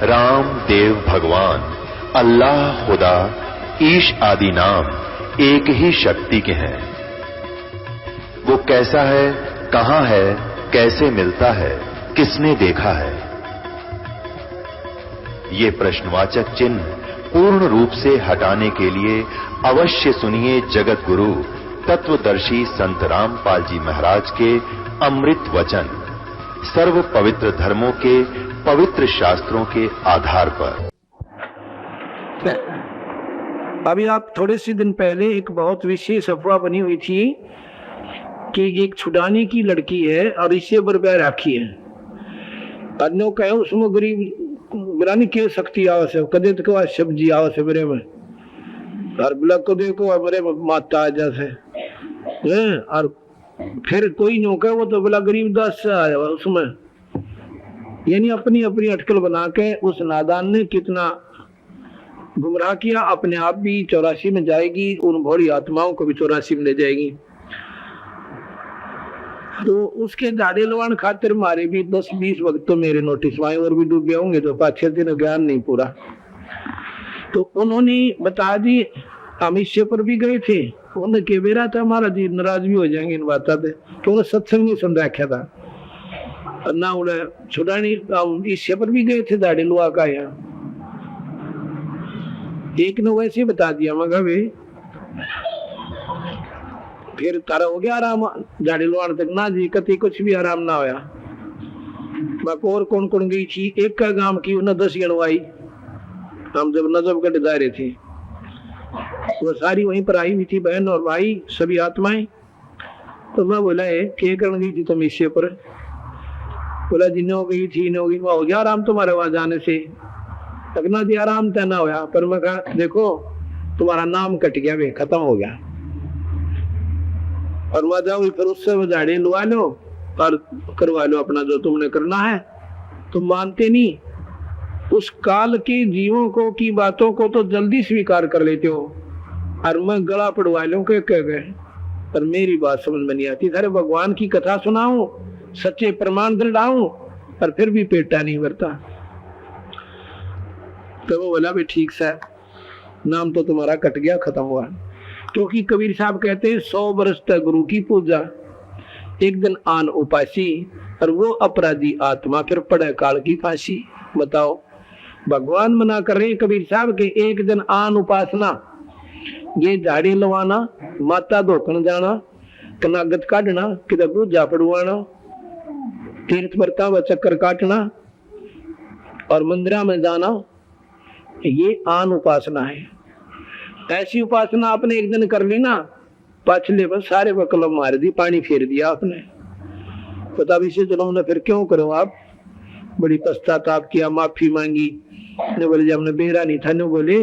राम देव भगवान, अल्लाह खुदा, ईश आदि नाम एक ही शक्ति के हैं। वो कैसा है, कहां है, कैसे मिलता है, किसने देखा है? ये प्रश्नवाचक चिन्ह पूर्ण रूप से हटाने के लिए अवश्य सुनिए जगत गुरु तत्वदर्शी संत रामपाल जी महाराज के अमृत वचन, सर्व पवित्र धर्मों के पवित्र शास्त्रों के आधार पर। अभी आप थोड़े से दिन पहले एक बहुत विशेष अफवाह बनी हुई थी कि एक छुड़ाने की लड़की है और इससे बरब्याह राखी है। अन्यों कहे उसमें गरीब बिरानी के शक्ति आवश्यक है, कदे तो कहा सब्जी आवश्यक मेरे में और ब्लॉक को देखो मेरे माता आ जैसे है। और फिर कोई नो कहे वो तो बोला गरीब दास से आया उसमें, यानी अपनी अपनी अटकल बना के उस नादान ने कितना गुमराह किया। अपने आप भी 84 में जाएगी, उन भोली आत्माओं को भी 84 में ले जाएगी। तो उसके दाड़े लवान खातिर मारे भी 10-20 वक्त तो मेरे नोटिस आए और भी डूबे होंगे तो 5-6 दिन ज्ञान नहीं पूरा। तो उन्होंने बता दी, हम इससे पर भी गए थे, उन्होंने के बेरा था हमारा जी नाराज भी हो जाएंगे इन बातों से, तो उन्होंने सत्संग नहीं सुन रखा था ना। उन्हें छुड़ानी इससे पर भी गए थे दाड़े लुआ का यहाँ, एक ने वैसे बता दिया मगर वे फिर तारा हो गया आराम दाढ़ी लुआने तक ना जी, कति कुछ भी आराम ना होया। और कौन कौन गई थी, एक का गांव की उन्हें 10 गणवाई, हम जब नजब के दायरे थे वो सारी वहीं पर आई हुई थी, बहन और भाई सभी आत्माएं। तो मैं बोला है क्या करने गई थी तुम इससे पर? बोला जिन्हें हो गई थी हो गई, हो गया आराम तुम्हारे वहां जाने से, लगना दी आराम तय ना होया। पर मैं कहा देखो तुम्हारा नाम कट गया, वे खत्म हो गया और वह जाओ फिर उससे दाढ़ी लुआ लो और करवा लो अपना जो तुमने करना है। तुम मानते नहीं, उस काल के जीवों को की बातों को तो जल्दी स्वीकार कर लेते हो और मैं गला पड़वा लूं के कह गए, पर मेरी बात समझ में नहीं आती। सारे भगवान की कथा सुनाऊं, सच्चे प्रमाण दृढ़ाऊं पर फिर भी पेटा नहीं भरता। तो वो बोला भी ठीक से नाम तो तुम्हारा कट गया, खत्म हुआ। क्योंकि कबीर साहब कहते हैं 100 वर्ष तक गुरु की पूजा, एक दिन आन उपासी और वो अपराधी आत्मा फिर पड़े काल की फांसी। बताओ भगवान मना कर रहे कबीर साहब के एक दिन आन उपासना, ये झाड़ी लवाना, माता धोकन जाना, कनागत काटना, किधर पूजा पड़वाना, तीर्थ बरता व चक्कर काटना और मंदिरा में जाना, ये आन उपासना है। ऐसी उपासना आपने एक दिन कर ली ना, पाछले बस सारे वकलम मार दी, पानी फेर दिया आपने। पता भी से चलो ने फिर क्यों करो आप, बड़ी पश्चाताप किया, माफी मांगी। ने बोले जब हमने बेरा नहीं था, ने बोले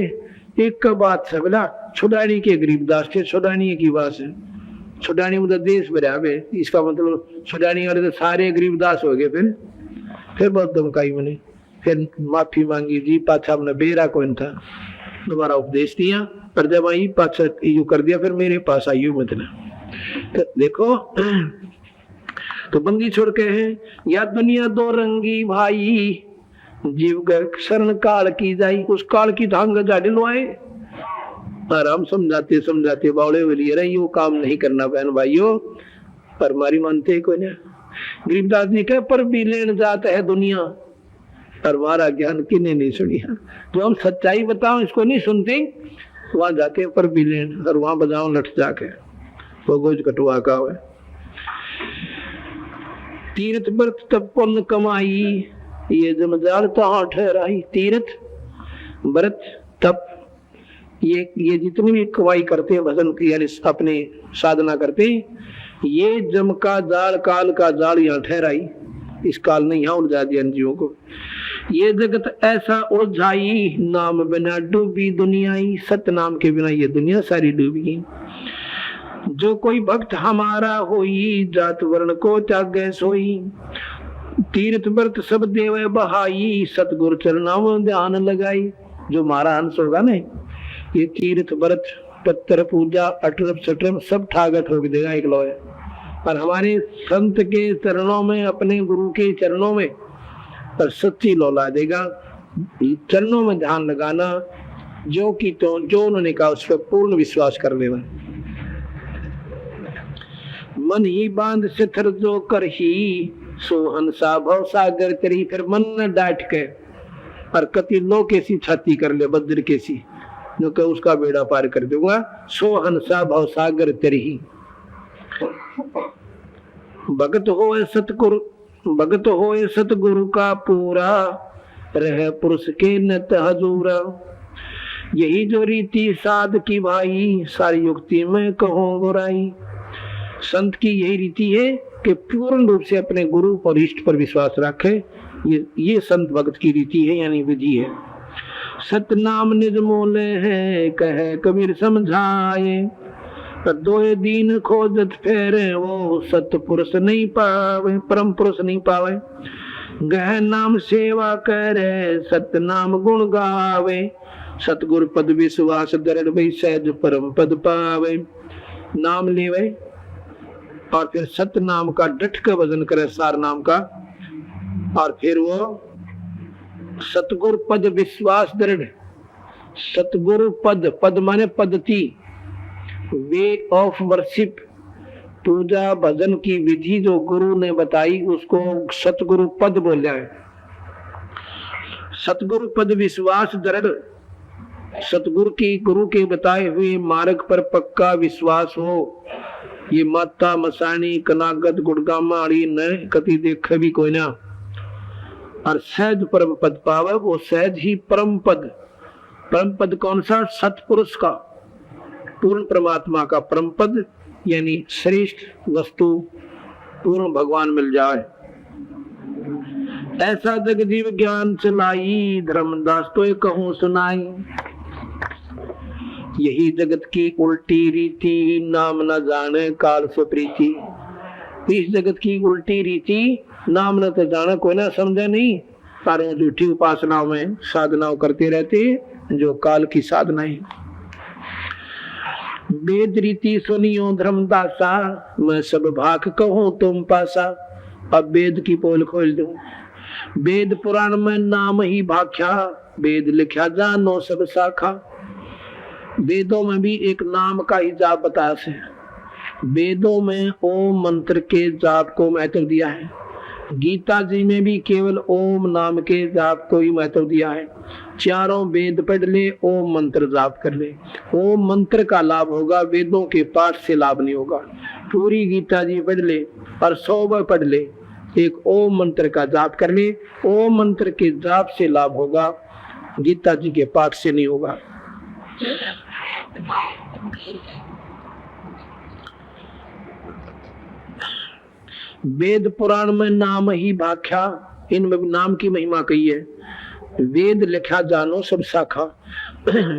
एक का बात है बोला छुड़ानी के गरीबदास थे, छुड़ानी की बात है, छुड़ानी मतलब देश बराबर, इसका मतलब छुड़ानी वाले तो सारे गरीबदास हो गए। फिर बहुत धमकाई मैंने, फिर माफी मांगी जी, पाछा हमने बेरा कौन था, दोबारा उपदेश दिया, पर जब आई पाछा यू कर दिया, फिर मेरे पास आई मतलब। तो देखो तो बंदी छोड़ के हैं, या दुनिया दो रंगी भाई, जीव शरण काल की जाई, उस काल की धांग जाड़ी लुआए। आराम समझाते समझाते बावड़े वाली रही, वो काम नहीं करना बहन भाइयों, पर मारी मानते कोई ना। गरीबदास जी कहे पर भी लेन जाता है दुनिया, और हमारा ज्ञान किने नहीं सुनी है। तो हम सच्चाई बताओ इसको नहीं सुनते, वहां जाके पर भी लेन और वहां बजाओ लठ जाके, वो गोज कटवा का हुआ। तीर्थ व्रत तब पुण्य कमाई, ये जमजाल तहाँ ठहराई। तीर्थ व्रत तप ये जितनी भी कमाई करते हैं भजन की यानी अपने साधना करते हैं, ये जम का जाल काल का जाल यहाँ ठहराई। इस काल ने यहाँ उलझा दिया जीवों को। ये जगत ऐसा उलझाई, नाम बिना डूबी दुनियाई, सत नाम के बिना ये दुनिया सारी डूबी। जो कोई भक्त हमारा होई, जात वर्ण को त्यागे सोई। तीर्थ व्रत सब देव बहाई, सतगुरु चरणां ध्यान लगाई। जो हमारा अंश होगा ना, ये तीर्थ व्रत पत्थर पूजा अटरम सटरम सब ठागा ठोक देगा एक लोहे। पर हमारे संत के चरणों में, अपने गुरु के चरणों में पर सच्ची लौला देगा। चरणों में ध्यान लगाना, जो कि तो जो उन्होंने कहा उस पर पूर्ण विश्वास कर लेना। मन ही बांध सिथर जो कर ही, सोहन सा भव सागर तरी। फिर मन न डांट के और कति लो कैसी छाती कर ले, बद्र कैसी, जो कह उसका बेड़ा पार कर दूंगा। सोहन सा भव सागर तरी। भगत होए सतगुरु, भगत होए सतगुरु का पूरा, रह पुरुष के नत हजूरा। यही जो रीति साध की भाई, सारी युक्ति में कहूँ बुराई। संत की यही रीति है कि पूर्ण रूप से अपने गुरु और इष्ट पर विश्वास रखे। ये संत भक्त की रीति है, यानी विधि है। सतनाम निज मोले है, कहे कबीर समझाए। दोए दीन खोजत फेरे, वो सतपुरुष नहीं पावे, परम पुरुष नहीं पावे। गह नाम सेवा करे, सतनाम गुण गावे। सतगुरु पद विश्वास दृढ़ भई, सहज परम पद पावे। नाम लेवे और फिर सत नाम का डट के वजन करे, सार नाम का, और फिर वो सतगुरु पद विश्वास दृढ़। सतगुरु पद, पद माने पद्धति, वे ऑफ वर्शिप, पूजा भजन की विधि जो गुरु ने बताई उसको सतगुरु पद बोला है। सतगुरु पद विश्वास दृढ़, सतगुरु की गुरु के बताए हुए मार्ग पर पक्का विश्वास हो। ये माता मसानी कनागत गुड़गामा अड़ी न कति देखे भी कोई ना। और सहज परम पद पावे, वो सहज ही परम पद। परम पद कौन सा? सतपुरुष का, पूर्ण परमात्मा का परम पद, यानी श्रेष्ठ वस्तु पूर्ण भगवान मिल जाए। ऐसा जगजीव ज्ञान चलाई, धर्मदास तो कहूँ सुनाई। यही जगत की उल्टी रीति, नाम न जाने काल से प्रीति। इस जगत की उल्टी रीति, नाम न तो जाना कोई ना समझा नहीं, सारे झूठी उपासनाओं में साधनाओं करते रहते, जो काल की साधना है। वेद रीति सुनियो धर्मदासा, मैं सब भाग कहूँ तुम पासा। अब वेद की पोल खोल दूं। वेद पुराण में नाम ही भाख्या, वेद लिखा जानो सब शाखा। वेदों में भी एक नाम का ही जाप बताया है। वेदों में ओम मंत्र के जाप को महत्व दिया है। गीता जी में भी केवल ओम नाम के जाप को ही महत्व दिया है। चारों वेद पढ़ ले, ओम मंत्र जाप कर ले। ओम मंत्र का लाभ होगा, वेदों के पाठ से लाभ नहीं होगा। पूरी गीता जी पढ़ ले और 100 बार पढ़ ले, एक ओम मंत्र का जाप कर ले, ओम मंत्र के जाप से लाभ होगा, गीता जी के पाठ से नहीं होगा। वेद पुराण में नाम ही भाख्या, इनमें नाम की महिमा कही है। वेद लिखा जानो सब शाखा।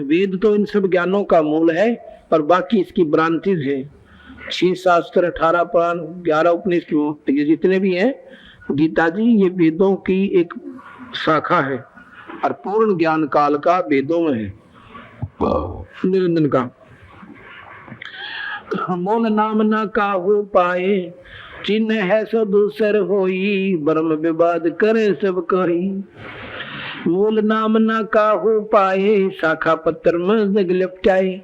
वेद तो इन सब ज्ञानों का मूल है और बाकी इसकी ब्रांचेज है। 6 शास्त्र, 18 पुराण, 11 उपनिषद, ये जितने भी हैं, गीता जी ये वेदों की एक शाखा है और पूर्ण ज्ञान काल का वेदों में है, निरंजन का। मोन नाम न काहू पाए, चिन्ह है सो दूसर होई, ब्रह्म विवाद करे सब कही। मूल नाम न काहू पाए, शाखा पत्र में जग लिपटाए।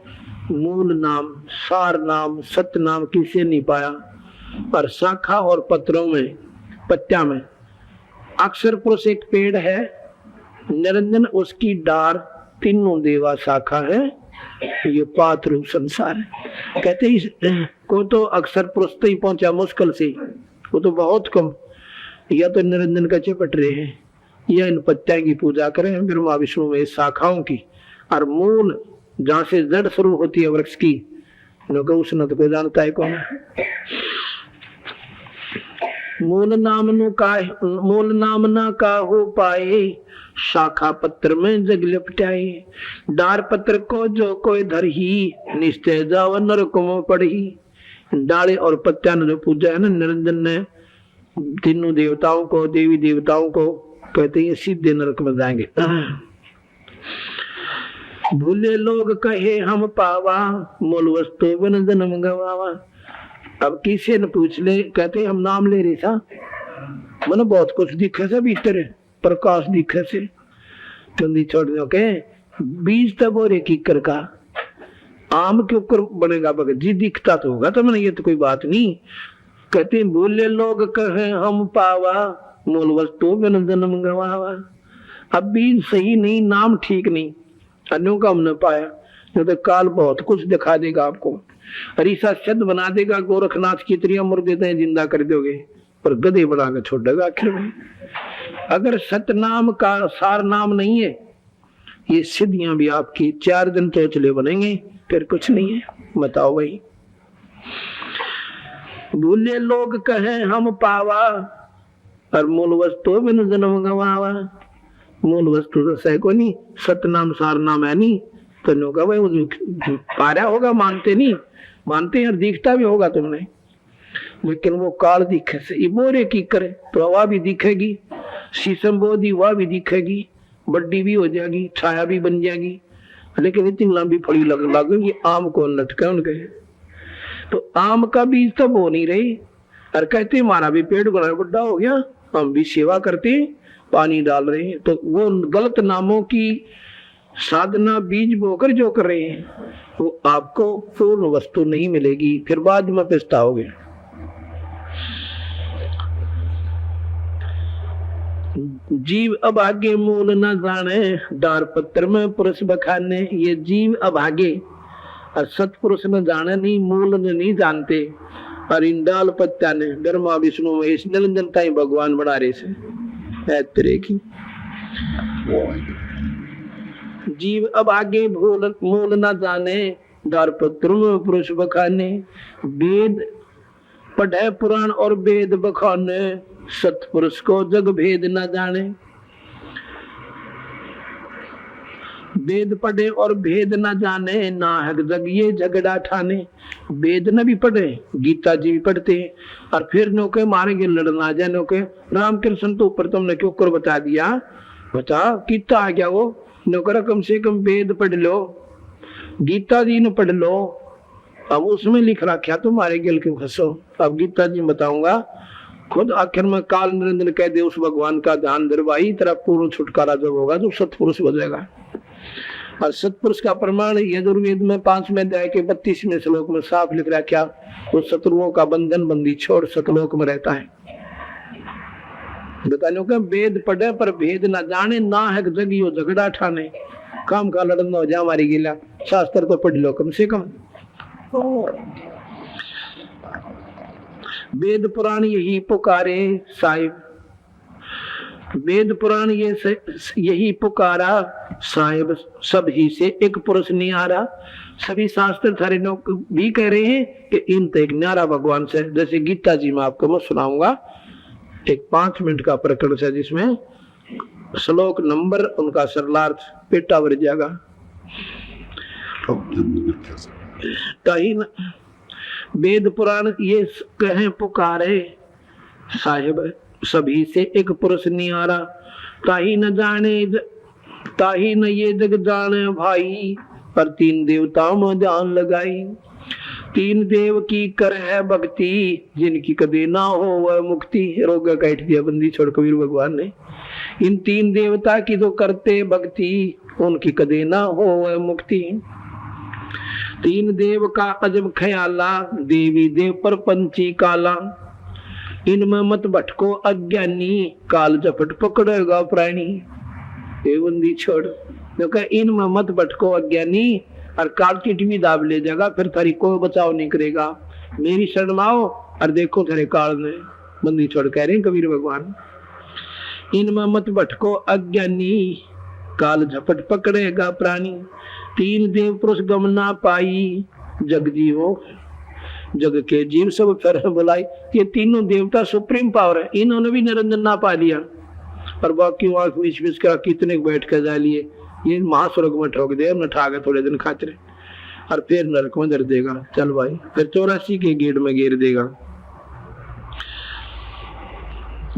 मूल नाम, सार नाम, सत्य नाम किसे नहीं पाया, पर शाखा और पत्रों में, पत्तियां में। अक्षर पुरुष एक पेड़ है, निरंजन उसकी डार, तीनों देवा शाखा है, ये पात रूप संसार है। कहते ही को तो अक्षर पुरुष तो ही पहुंचा मुश्किल से, वो तो बहुत कम, या तो निरंजन का चिपट रहे हैं या इन पत्तियों की पूजा करें ब्रह्मा विष्णु में शाखाओं की। और मूल जहां से जड़ शुरू होती है वृक्ष की, उसने तो कोई जानता है कौन। मूल नाम न काहू पाए, शाखा पत्र में जग लिपटाए। डार पत्र को जो कोई धरही, निश्चय जाव नरक में पड़ी। डाले और पत्तियां ने जो पूजा है ना निरंजन ने, तीनों देवताओं को, देवी देवताओं को, कहते हैं सीधे नरक में जाएंगे। भूले लोग कहे हम पावा, मूल वस्तु बिन जन्म गवावा। अब किसी ने पूछ ले, कहते हम नाम ले रहे था, मैंने बहुत कुछ दिखे से भीतर प्रकाश दिखे से, बंदी छोड़ने के बीज तब और एक कीकर का आम के ऊपर बनेगा भगत जी, दिखता तो होगा तो मैंने, ये तो कोई बात नहीं। कहते बोले लोग कहे हम पावा, मूल वस्तु बिन जन्म गवावा। अब बीज सही नहीं, नाम ठीक नहीं, अन्यों का हमने पाया, जो तो काल बहुत कुछ दिखा देगा आपको। हरीसा शब्द बना देगा, गोरखनाथ की त्रिया मुर देते हैं, जिंदा कर दोगे पर गधे बना के छोड़ देगा आखिर में। अगर सतनाम का सार नाम नहीं है, ये सिद्धियां भी आपकी 4 दिन तो चले बनेंगे, फिर कुछ नहीं है। बताओ भाई, भूले लोग कहे हम पावा, और मूल वस्तु बिन जन्म गवावा। मूल वस्तु तो सह को नहीं, सतनाम सार नाम है नहीं, तो का भाई पारा होगा, मानते नहीं, मानते यार, दिखता भी होगा तुमने, लेकिन वो काल दिखे से बोरे की करे तो हवा भी दिखेगी, शीशम बोधी वह भी दिखेगी, बड्डी भी हो जाएगी, छाया भी बन जाएगी, लेकिन इतनी लंबी फड़ी लगेगी, आम को लटका उनके। तो आम का बीज तो बो नहीं रही, और कहते हमारा भी पेड़ बड़ा बुढ़ा हो गया, हम भी सेवा करते पानी डाल रहे हैं। तो वो गलत नामों की साधना बीज बोकर जो कर रहे हैं, वो आपको पूर्ण वस्तु नहीं मिलेगी, फिर बाद में पछताओगे। जीव अभागे मूल न जाने, डार पत्र में पुरुष बखाने। ये जीव अभागे और सतपुरुष न जाने नहीं, मूल ने नहीं जानते, और इन डाल पत्ता ने ब्रह्मा विष्णु महेश निरंजनता ही भगवान बना रहे से है तेरे की। जीव अभागे मूल न जाने, डार पत्र में पुरुष बखाने। वेद पढ़े पुराण और वेद बखाने, सतपुरुष को जग भेद न जाने। वेद पढ़े और भेद न जाने, नाहक जग ये झगड़ा ठाने। वेद न भी पढ़े, गीता जी भी पढ़ते, और फिर नौके मारेंगे लड़ना जाए नौके। रामकृष्ण तो ऊपर तुमने क्यों कर बता दिया, बता कितना आ गया वो नौकर, कम से कम वेद पढ़ लो, गीता जी ने पढ़ लो। अब उसमें लिख रखा तुम्हारे गिल क्यों फंसो। अब गीता जी बताऊंगा, खुद आखिर में काल निरंजन कह दे उस भगवान का ध्यान दरबाई, तेरा पूर्ण छुटकारा जब होगा तो सतपुरुष बजेगा। और सतपुरुष का प्रमाण यजुर्वेद में 5वें अध्याय के 32वें श्लोक में साफ लिख रखा, वो शत्रुओं का बंधन बंदी छोड़ सतलोक में रहता है। बताने का वेद पढ़े पर भेद न जाने, ना है जगियो झगड़ा ठाने। काम का लड़ना हो जाए हमारी गिला, शास्त्र तो पढ़ लो कम से कम। वेद पुराण यही पुकारे साहिब, वेद पुराण ये यही पुकारा साहिब, सब ही से एक पुरुष निहारा। सभी शास्त्र थारे लोग भी कह रहे हैं कि इन तो एक न्यारा भगवान से। जैसे गीता जी में आपको मैं सुनाऊंगा एक 5 मिनट का प्रकरण है, जिसमें श्लोक नंबर उनका सरलार्थ पेटा भर जाएगा। वेद पुराण ये कहे पुकारे साहिब, सभी से एक पुरुष निहारा। ताही न जाने, ताही न ये जग जाने भाई, पर 3 देवताओं में ध्यान लगाई। 3 देव की कर है भक्ति, जिनकी कभी ना हो वह मुक्ति। रोग काट दिया बंदी छोड़ कबीर भगवान ने। इन 3 देवता की तो करते भक्ति, उनकी कभी ना हो वह मुक्ति। 3 देव का अजब ख्याला, देवी देव पर पंची काला। इनमें मत भटको अज्ञानी, काल झपट पकड़ेगा प्राणी। ये बंदी छोड़, इनमें मत भटको अज्ञानी, और काल टिटमी दाब ले जाएगा, फिर थारी कोई बचाव नहीं करेगा। मेरी शरण आओ और देखो तेरे काल ने। बंदी छोड़ कह रहे हैं कबीर भगवान, इनमें मत भटको अज्ञानी, काल झपट पकड़ेगा प्राणी। 3 देव पुरुष गम ना पाई, जग जीवो जग के जीव सब फिर बुलाई। ये तीनों देवता सुप्रीम पावर है, इन्होंने भी निरंजन ना पा लिया, और बाकी आंख बीच का कितने बैठ कर जा लिए। ये महास्वर्ग में ठोक दे, हमने ठा थोड़े दिन खातिर, और फिर नरक में धर देगा। चल भाई, फिर 84 के गेट में घेर देगा।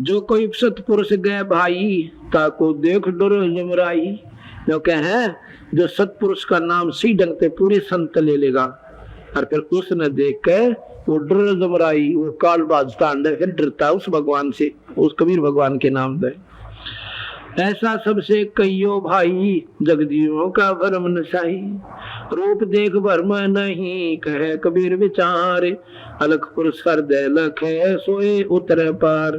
जो कोई सतपुरुष गए भाई, ताको देख डर जमराई। जो कहे जो सतपुरुष का नाम सी ढंग से पूरे संत ले लेगा, और फिर उसने देख के वो डर जमराई, वो काल बाज तांडे, फिर डरता उस भगवान से, उस कबीर भगवान के नाम से। ऐसा सबसे कहियो भाई, जगदीयों का भरम नशाई। रूप देख भरम नहीं, कहे कबीर विचार, अलख पुरुष हृदय लखे, सोए उतर पार।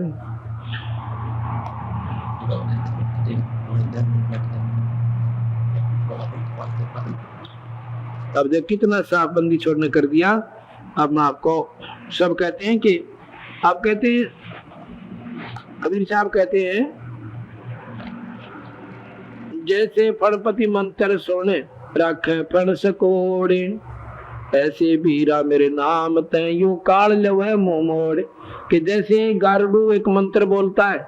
अब देख कितना साफ बंदी छोड़ने कर दिया। अब मैं आपको सब कहते हैं कि आप कहते हैं, कबीर साहब कहते हैं, जैसे फणपति मंत्र सोने राखे फण सकोड़े, ऐसे बीरा मेरे नाम तय यूं काल लवे मुंह मोड़। कि जैसे गारुड़ एक मंत्र बोलता है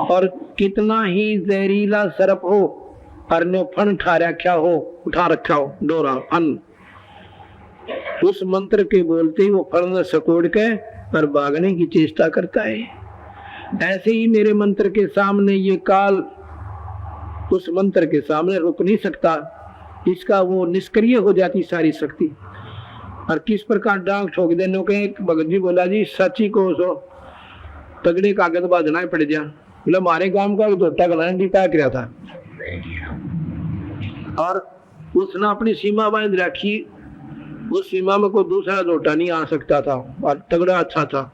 और कितना ही जहरीला सर्प हो और ने फण उठा रखा हो डोरा अन्न, उस मंत्र के बोलते ही वो फण सकोड़ के और भागने की चेष्टा करता है। ऐसे ही मेरे मंत्र के सामने ये काल उस मंत्र के सामने रुक नहीं सकता, इसका वो निष्क्रिय हो जाती सारी शक्ति। और किस प्रकार डांग ठोक देने के एक भगत जी बोला, जी सची को सो तगड़े कागज बाजना पड़ गया। बोला हमारे गांव का धोटा गलांडी पैक रहा था और उसने अपनी सीमा बांध रखी, उस सीमा में कोई दूसरा धोटा नहीं आ सकता था और तगड़ा अच्छा था।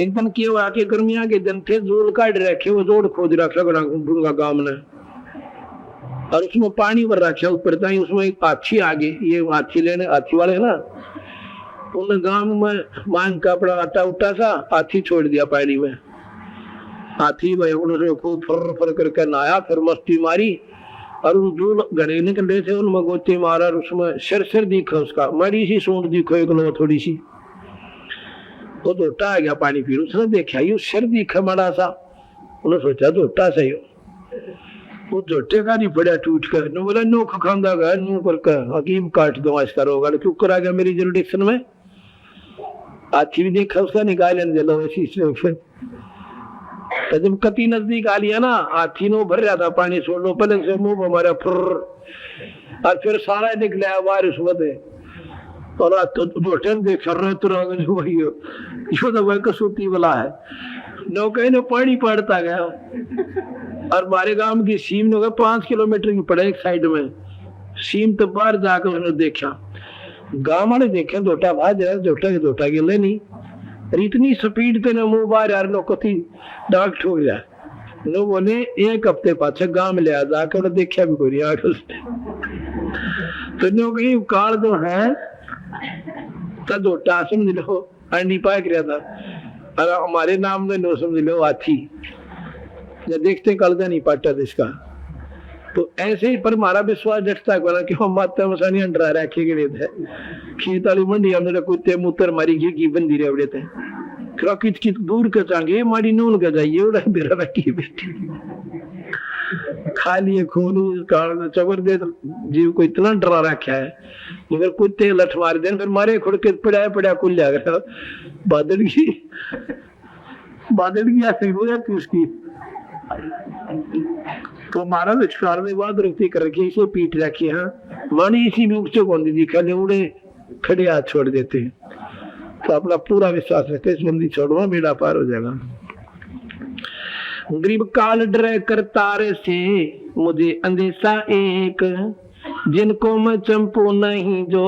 एक दिन क्या हुआ कि गर्मियां के दिन थे, जोड़ काट रखे, वो जोड़ खोद रखा गांव ने और उसमें पानी भर रखा ऊपर ताई। उसमें एक हाथी आ गई, ये हाथी लेने हाथी वाले ना, उन्हें गांव में मांग का अपना आटा उटा सा हाथी छोड़ दिया पानी में। हाथी भाई उन्होंने खूब फर फर करके नहाया, फिर मस्ती मारी और उन जो घड़े निकले थे उनमें गोते मारा और उसमें सिर दिखा, उसका मरी सी सूंड दिखो एक लो थोड़ी सी, वो धोटा आ गया पानी पी। उसने देखा ये सिर दिखा बड़ा सा, उन्हें सोचा धोटा सही हो, वो धोटे का नहीं पड़ा टूट कर। नो बोला नो खांदा गया नो कर हकीम काट दो ऐसा रोगा, क्यों करा गया मेरी जुरिडिक्शन में। हाथी भी देखा उसका निकाल जलो ऐसी फिर जब कति नजदीक आ लिया ना, हाथी नो भर रहा था पानी, छोड़ लो पहले से मुंह हमारा फुर और फिर सारा निकला बारिश होते और धोटन देख रहे तो वही यो तो वह कसूती वाला है। नौके ने पानी पड़ता गया और हमारे गांव की सीम ने 5 किलोमीटर की पड़े एक साइड में सीम, तो बाहर जाकर उन्होंने देखा, गांव वाले देखे धोटा भाज रहा, धोटा गिले नहीं, इतनी स्पीड पे मुंह बाहर यार लोग कथी डाक ठोक जाए। नो बोले एक हफ्ते पाछे गांव में ले आ जाकर देखा भी कोई नहीं तो नो कहीं काल तो है तो धोटा समझ लो अंडी पाक रहा था और हमारे नाम में नो समझ लो हाथी, जब देखते कल नहीं पाटा इसका। तो ऐसे ही पर हमारा विश्वास डटता है कि हम माता मसानी अंडरा रखे गए थे खेत वाली मंडी, हमने कुत्ते मूत्र मारी की बंदी रहे थे कित दूर के चांगे मारी नून के जाइए उड़ा मेरा बैठी बेटी खा लिए खून चबर दे जीव को इतना डरा रखा है, मगर कुत्ते लठ मार दे फिर मारे खुड़ के पड़ा कुल जाकर बादल की ऐसे हो जाती उसकी। तो हमारा विचार में बात रखती कर रखी इसे पीट रखी है मानी इसी में उसे कौन दी खाली उड़े खड़े हाथ छोड़ देते हैं। तो अपना पूरा विश्वास रखते इस बंदी छोड़वा बेड़ा पार हो जाएगा। गरीब काल डरे करतार से मुझे अंदेशा एक, जिनको मैं चंपू नहीं जो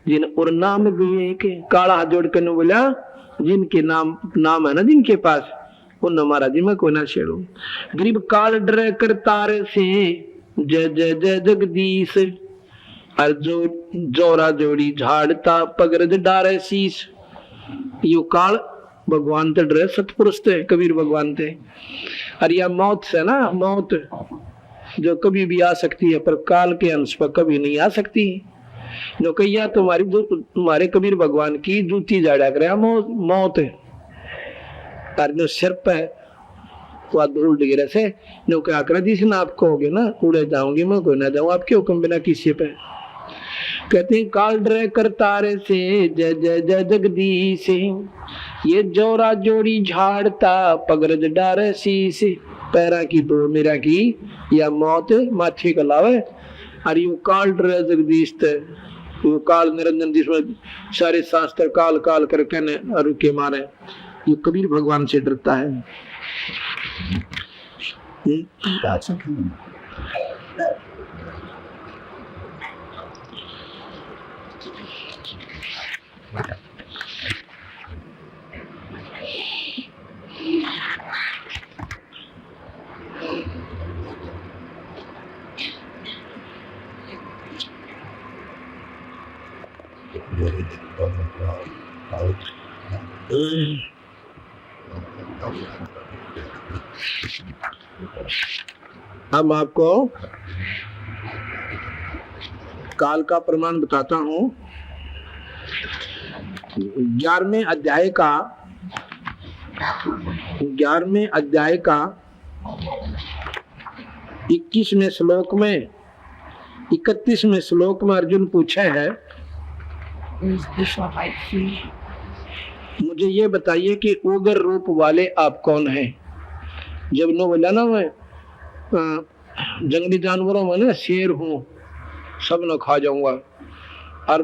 जिन और नाम भी एक। काला हाथ जोड़ कर बोला जिनके नाम है ना जिनके पास उन हमारा जी मैं कोई ना छेड़ू। गरीब काल डरे करतार से जय जय जय जगदीश, और जो जोरा जोड़ी झाड़ता पगरज डारे शीश। यो काल भगवान ते डरे सतपुरुष थे कबीर भगवान थे। और यह मौत से ना, मौत जो कभी भी आ सकती है पर काल के अंश पर कभी नहीं आ सकती। जो कहिया तुम्हारे कबीर भगवान की जूती जाड़ा कर मौत जो सिर पे धूल डिगरे से जो क्या कर जिस ना आप कहोगे ना उड़े जाऊंगी मैं कोई ना जाऊं आपके हुक्म बिना किसी पे। कहते हैं काल डरे करतारे से जय जय जय जगदीश, ये जोरा जोड़ी झाड़ता पगरज डारे शीश। पैरा की दो मेरा की या मौत माथे का लावे और यू काल डरे जगदीश थे वो काल निरंजन जिसमें सारे शास्त्र काल काल करके रुके मारे। ये कबीर भगवान से डरता है। अब आपको काल का प्रमाण बताता हूं। 11वें अध्याय का 21वें श्लोक में 31वें श्लोक में अर्जुन पूछे है, मुझे ये बताइए कि उग्र रूप वाले आप कौन हैं। जब नो बोला ना मैं जंगली जानवरों में ना शेर हूँ, सब न खा जाऊंगा, और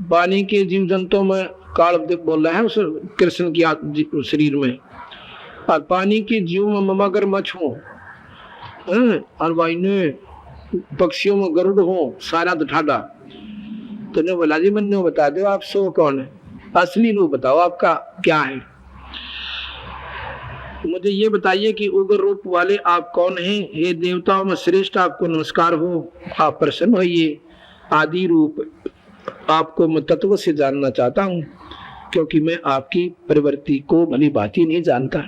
पानी के जीव जंतुओं में काल बोल रहा है उस कृष्ण की शरीर में, और पानी के जीव में मगरमच्छ हूँ, और वायु पक्षियों में गरुड़ हूँ, सारा ठाडा। तो ने बोला जी मैंने बता दो आप सो कौन है, असली रूप बताओ आपका क्या है। मुझे ये बताइए कि उग्र रूप वाले आप कौन हैं। हे देवताओं में श्रेष्ठ आपको नमस्कार हो, आप प्रसन्न होइए। आदि रूप आपको मैं तत्व से जानना चाहता हूँ, क्योंकि मैं आपकी प्रवृत्ति को भली भांति नहीं जानता।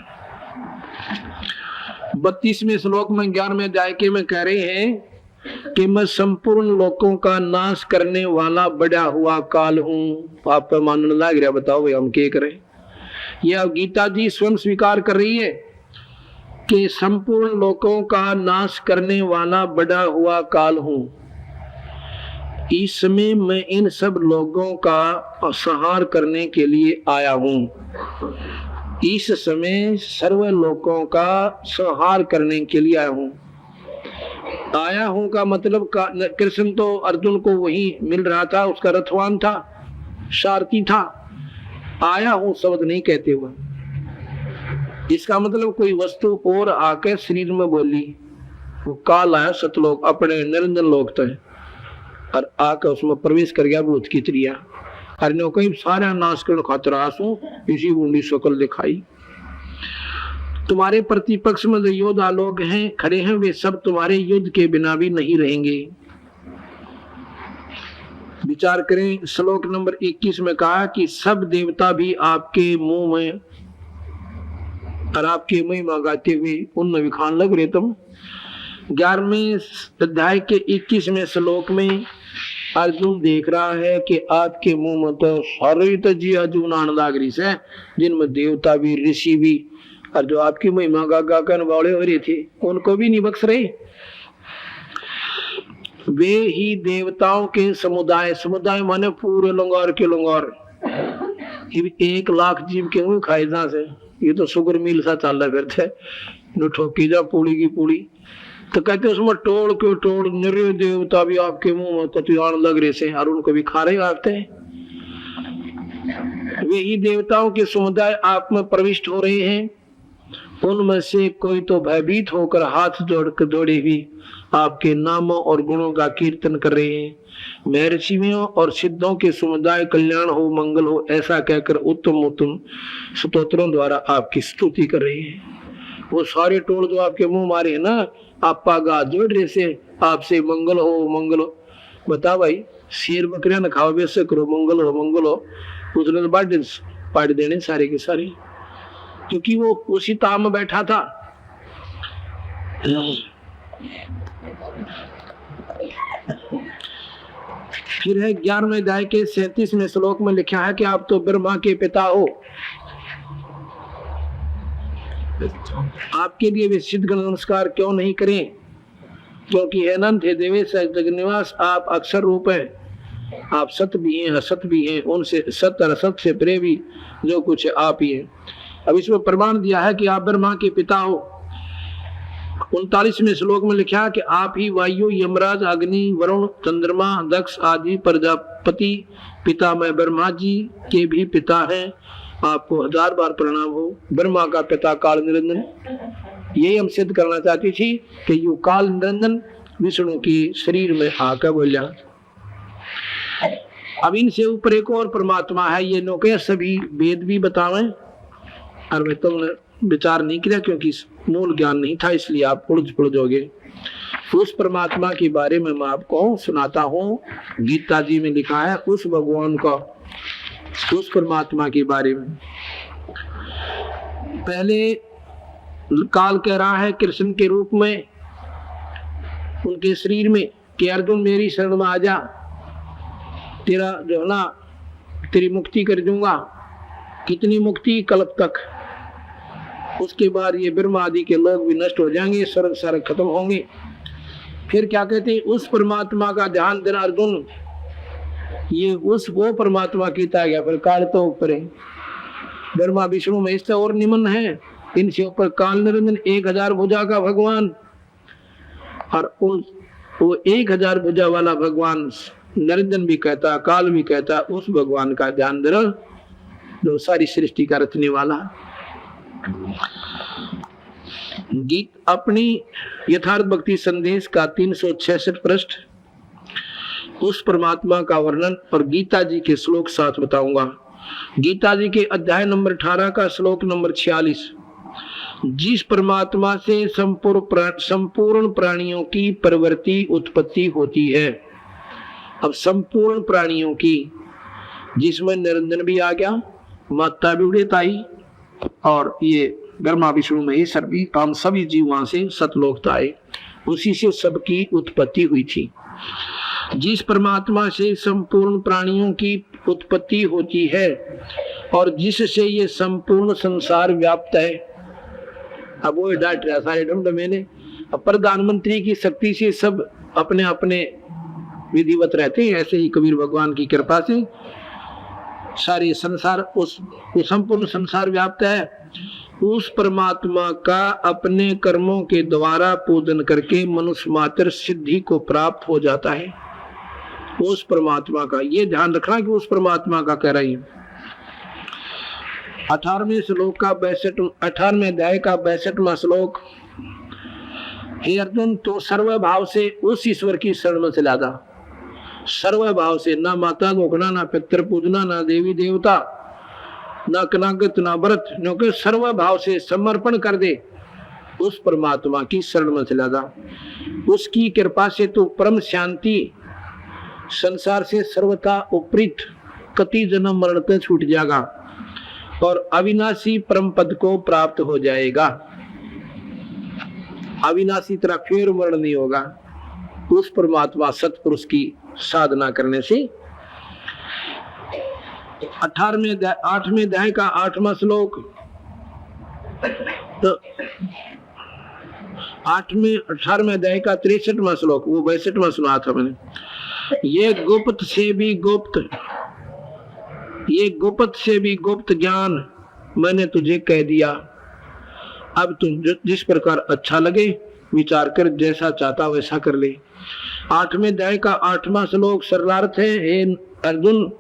32वें श्लोक में 11वें अध्याय के में कह रहे हैं कि मैं संपूर्ण लोकों का नाश करने वाला बड़ा हुआ काल हूँ। आप पर मानने लग रहा, बताओ भाई हम क्या करें। यह गीता जी स्वयं स्वीकार कर रही है कि संपूर्ण लोकों का नाश करने वाला बड़ा हुआ काल हूँ। इस समय मैं इन सब लोगों का संहार करने के लिए आया हूँ। इस समय सर्व लोकों का संहार करने के लिए आया हूँ का मतलब कृष्ण तो अर्जुन को वही मिल रहा था, उसका रथवान था, सारथी था। आया हूँ शब्द नहीं कहते हुए, इसका मतलब कोई वस्तु और आके शरीर में बोली। वो काल आया सतलोक अपने निरंजन लोक तय और आकर उसमें प्रवेश कर गया भूत की त्रिया। हरिनो कहीं सारा नाश कर खातर आंसू इसी बूंदी शकल दिखाई। तुम्हारे प्रतिपक्ष में जो योद्धा लोग हैं खड़े हैं, वे सब तुम्हारे युद्ध के बिना भी नहीं रहेंगे। विचार करें, श्लोक नंबर 21 में कहा कि सब देवता भी आपके मुंह में और आपके महिमा गाते हुए उनमें विखान लग रहे तुम। 11वें अध्याय के 21वें श्लोक में अर्जुन देख रहा है कि आपके मुंह में तो सारे तो जी अर्जुन आनंदागरी से, जिनमें देवता भी ऋषि भी और जो आपकी महिमा गा कर बावड़े हो रहे थे, उनको भी नहीं बख्श रहे। वे ही देवताओं के समुदाय, समुदाय माने पूरे लंगार के लंगार, 1 लाख जीव के मुंह खाए जहां से, ये तो शुगर मिल सा चल रहा फिरते न ठोकी जा पूड़ी की पूड़ी। तो कहते उसमें टोड़ के टोड़ निरे देवता भी आपके मुंह में तत्वान लग रहे से और उनको भी खा रहे आते हैं। वे ही देवताओं के समुदाय आप में प्रविष्ट हो रहे हैं। उनमें से कोई तो भयभीत होकर हाथ जोड़कर दौड़े हुए आपके नामों और गुणों का कीर्तन कर रहे हैं। महर्षियों और सिद्धों के समुदाय कल्याण हो मंगल हो ऐसा कहकर उत्तम उत्तम स्तोत्रों द्वारा आपकी स्तुति कर रहे हैं। वो सारे टोल जो आपके मुंह मारे है ना, आपा गा जोड़ रहे से आपसे मंगल हो मंगल हो। बता भाई, शेर बकरियां न खाओ वैसे करो, मंगल हो उसने तो पाट देने सारे के सारे, क्योंकि वो उसी ताम में बैठा था। फिर है 11वें अध्याय के 37वें श्लोक में लिखा है कि आप तो ब्रह्मा के पिता हो। आपके लिए वे सिद्ध नमस्कार क्यों नहीं करें, क्योंकि अनंत है देवेश जगन्निवास, आप अक्षर रूप हैं। आप सत्य भी हैं असत भी हैं, उनसे सत्य और असत से परे भी जो कुछ है आप ही हैं। अब इसमें प्रमाण दिया है कि आप ब्रह्मा के पिता हो। 39वें श्लोक में लिखा कि आप ही वायु यमराज अग्नि वरुण चंद्रमा दक्ष आदि प्रजापति पिता में ब्रह्मा जी के भी पिता हैं। आपको 1000 बार प्रणाम हो। ब्रह्मा का पिता काल निरंजन, यही हम सिद्ध करना चाहती थी कि यू काल निरंजन विष्णु की शरीर में आकर बोलिया। अब इनसे ऊपर एक और परमात्मा है, ये नौके सभी वेद भी बतावें, और मैं तुमने विचार नहीं किया क्योंकि मूल ज्ञान नहीं था, इसलिए आप उलझ पुलझोगे। उस परमात्मा के बारे में मैं आपको सुनाता हूँ। गीता जी में लिखा है उस भगवान का, उस परमात्मा के बारे में। पहले काल कह रहा है कृष्ण के रूप में उनके शरीर में कि अर्जुन मेरी शरण में आ जा, तेरा जो है ना तेरी मुक्ति कर दूंगा। कितनी मुक्ति? कल्प तक। उसके बाद ये ब्रह्मा आदि के लोग भी नष्ट हो जाएंगे, स्वर्ग सारे खत्म होंगे। फिर क्या कहते हैं? उस परमात्मा का ध्यान देना अर्जुन, ये उस वो परमात्मा कीता गया। फिर काल तो ऊपर है, ब्रह्मा विष्णु में इससे और निमन है, इनसे ऊपर काल निरंजन 1000 भुजा का भगवान। और वो 1000 भुजा वाला भगवान निरंजन भी कहता, काल भी कहता, उस भगवान का ध्यान देना जो सारी सृष्टि का रचने वाला। गीत अपनी यथार्थ भक्ति संदेश का 366 पृष्ठ उस परमात्मा का वर्णन और गीता जी के श्लोक साथ बताऊंगा। गीता जी के अध्याय नंबर 18 का श्लोक नंबर 46, जिस परमात्मा से संपूर्ण प्राणियों की प्रवृत्ति उत्पत्ति होती है। अब संपूर्ण प्राणियों की, जिसमें निरंजन भी आ गया, माता भी उड़े ताई, और ये ब्रह्मा विष्णु महेश्वर भी, हम सभी जीव वहां से सतलोक आए, उसी से सबकी उत्पत्ति हुई थी। जिस परमात्मा से संपूर्ण प्राणियों की उत्पत्ति होती है और जिससे ये संपूर्ण संसार व्याप्त है। अब वो डांट रहा सारे डमडमे ने। अब प्रधानमंत्री की शक्ति से सब अपने अपने विधिवत रहते हैं, ऐसे ही कबीर भगवान की कृपा से सारे संसार, उस संपूर्ण संसार व्याप्त है। उस परमात्मा का अपने कर्मों के द्वारा पूजन करके मनुष्य मात्र सिद्धि को प्राप्त हो जाता है। उस परमात्मा का ये ध्यान रखना कि उस परमात्मा का कह रही है। 18वें श्लोक का 18वें अध्याय का 62वां श्लोक, हे अर्जुन तो सर्व भाव से उस ईश्वर की शरण में चला जा। सर्व भाव से, ना माता गोखना, ना पितृ पूजना, ना देवी देवता, ना कनागत, ना व्रत, क्योंकि सर्व भाव से समर्पण कर दे, उस परमात्मा की शरण में चला जा। उसकी कृपा से तो परम शांति, संसार से सर्वथा उपरीत कति जन्म मरण से छूट जाएगा और अविनाशी परम पद को प्राप्त हो जाएगा। अविनाशी तरह फिर मरण नहीं होगा उस परमात्मा सतपुरुष की साधना करने से। 8वें अध्याय का 8वां श्लोक, तो 18वें अध्याय का 63वां श्लोक, वो 62वां सुना था मैंने। ये गुप्त से भी गुप्त ज्ञान मैंने तुझे कह दिया। अब तुम जिस प्रकार अच्छा लगे विचार कर, जैसा चाहता वैसा कर ले। 8वें अध्याय का 8वां श्लोक सरलार्थ है, हे अर्जुन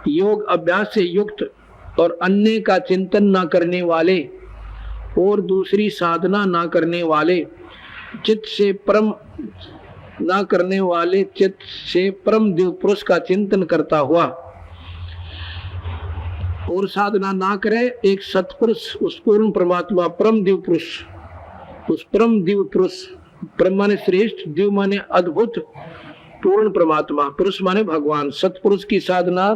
योग अभ्यास से युक्त और अन्य का चिंतन न करने वाले और दूसरी साधना न करने वाले, चित्त से परम दिव्य पुरुष का चिंतन करता हुआ और साधना ना करे एक सतपुरुष, उस पूर्ण परमात्मा परम दिव्य पुरुष, उस परम दिव्य पुरुष, परम माने श्रेष्ठ, दिव्य माने अद्भुत, पूर्ण परमात्मा, पुरुष माने भगवान, सतपुरुष की साधना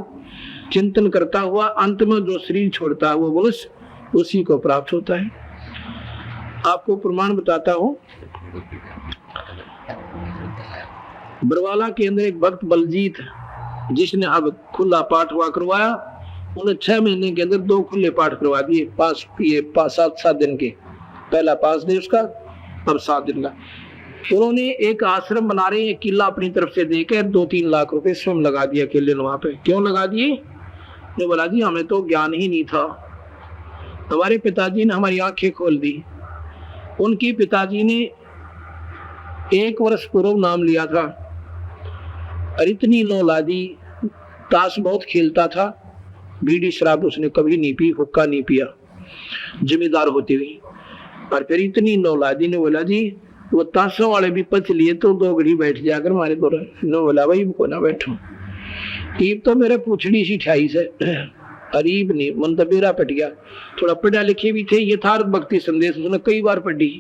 चिंतन करता हुआ अंत में जो शरीर छोड़ता है वो मनुष्य उसी को प्राप्त होता है। आपको प्रमाण बताता हूँ। बरवाला के अंदर एक भक्त बलजीत, जिसने अब खुला पाठ हुआ करवाया, उन्हें 6 महीने के अंदर 2 खुले पाठ करवा दिए, 5-7 दिन के। पहला 5 दिन उसका, अब 7 दिन का। उन्होंने एक आश्रम बना रहे हैं, किला अपनी तरफ से देकर 2-3 लाख रुपए स्वयं लगा दिया किले ने। वहां पे क्यों लगा दिए? तो बोला जी हमें तो ज्ञान ही नहीं था, हमारे पिताजी ने हमारी आंखें खोल दी। उनकी पिताजी ने 1 वर्ष पूर्व नाम लिया था और इतनी नौलादी, ताश बहुत खेलता था बीड़ी शराब उसने कभी नहीं पी, हुक्का नहीं पिया जिम्मेदार होते हुए। और फिर इतनी नौलादी ने बोला जी वो ताशों वाले भी पच लिए तो 2 घड़ी बैठ जाकर मारे दो ने बोला भाई को ना बैठो, ईब तो मेरे पूछड़ी सी 28 है, अरीब नहीं मन तो बेरा पट गया। थोड़ा पढ़ा लिखे भी थे, यथार्थ भक्ति संदेश उसने कई बार पढ़ी।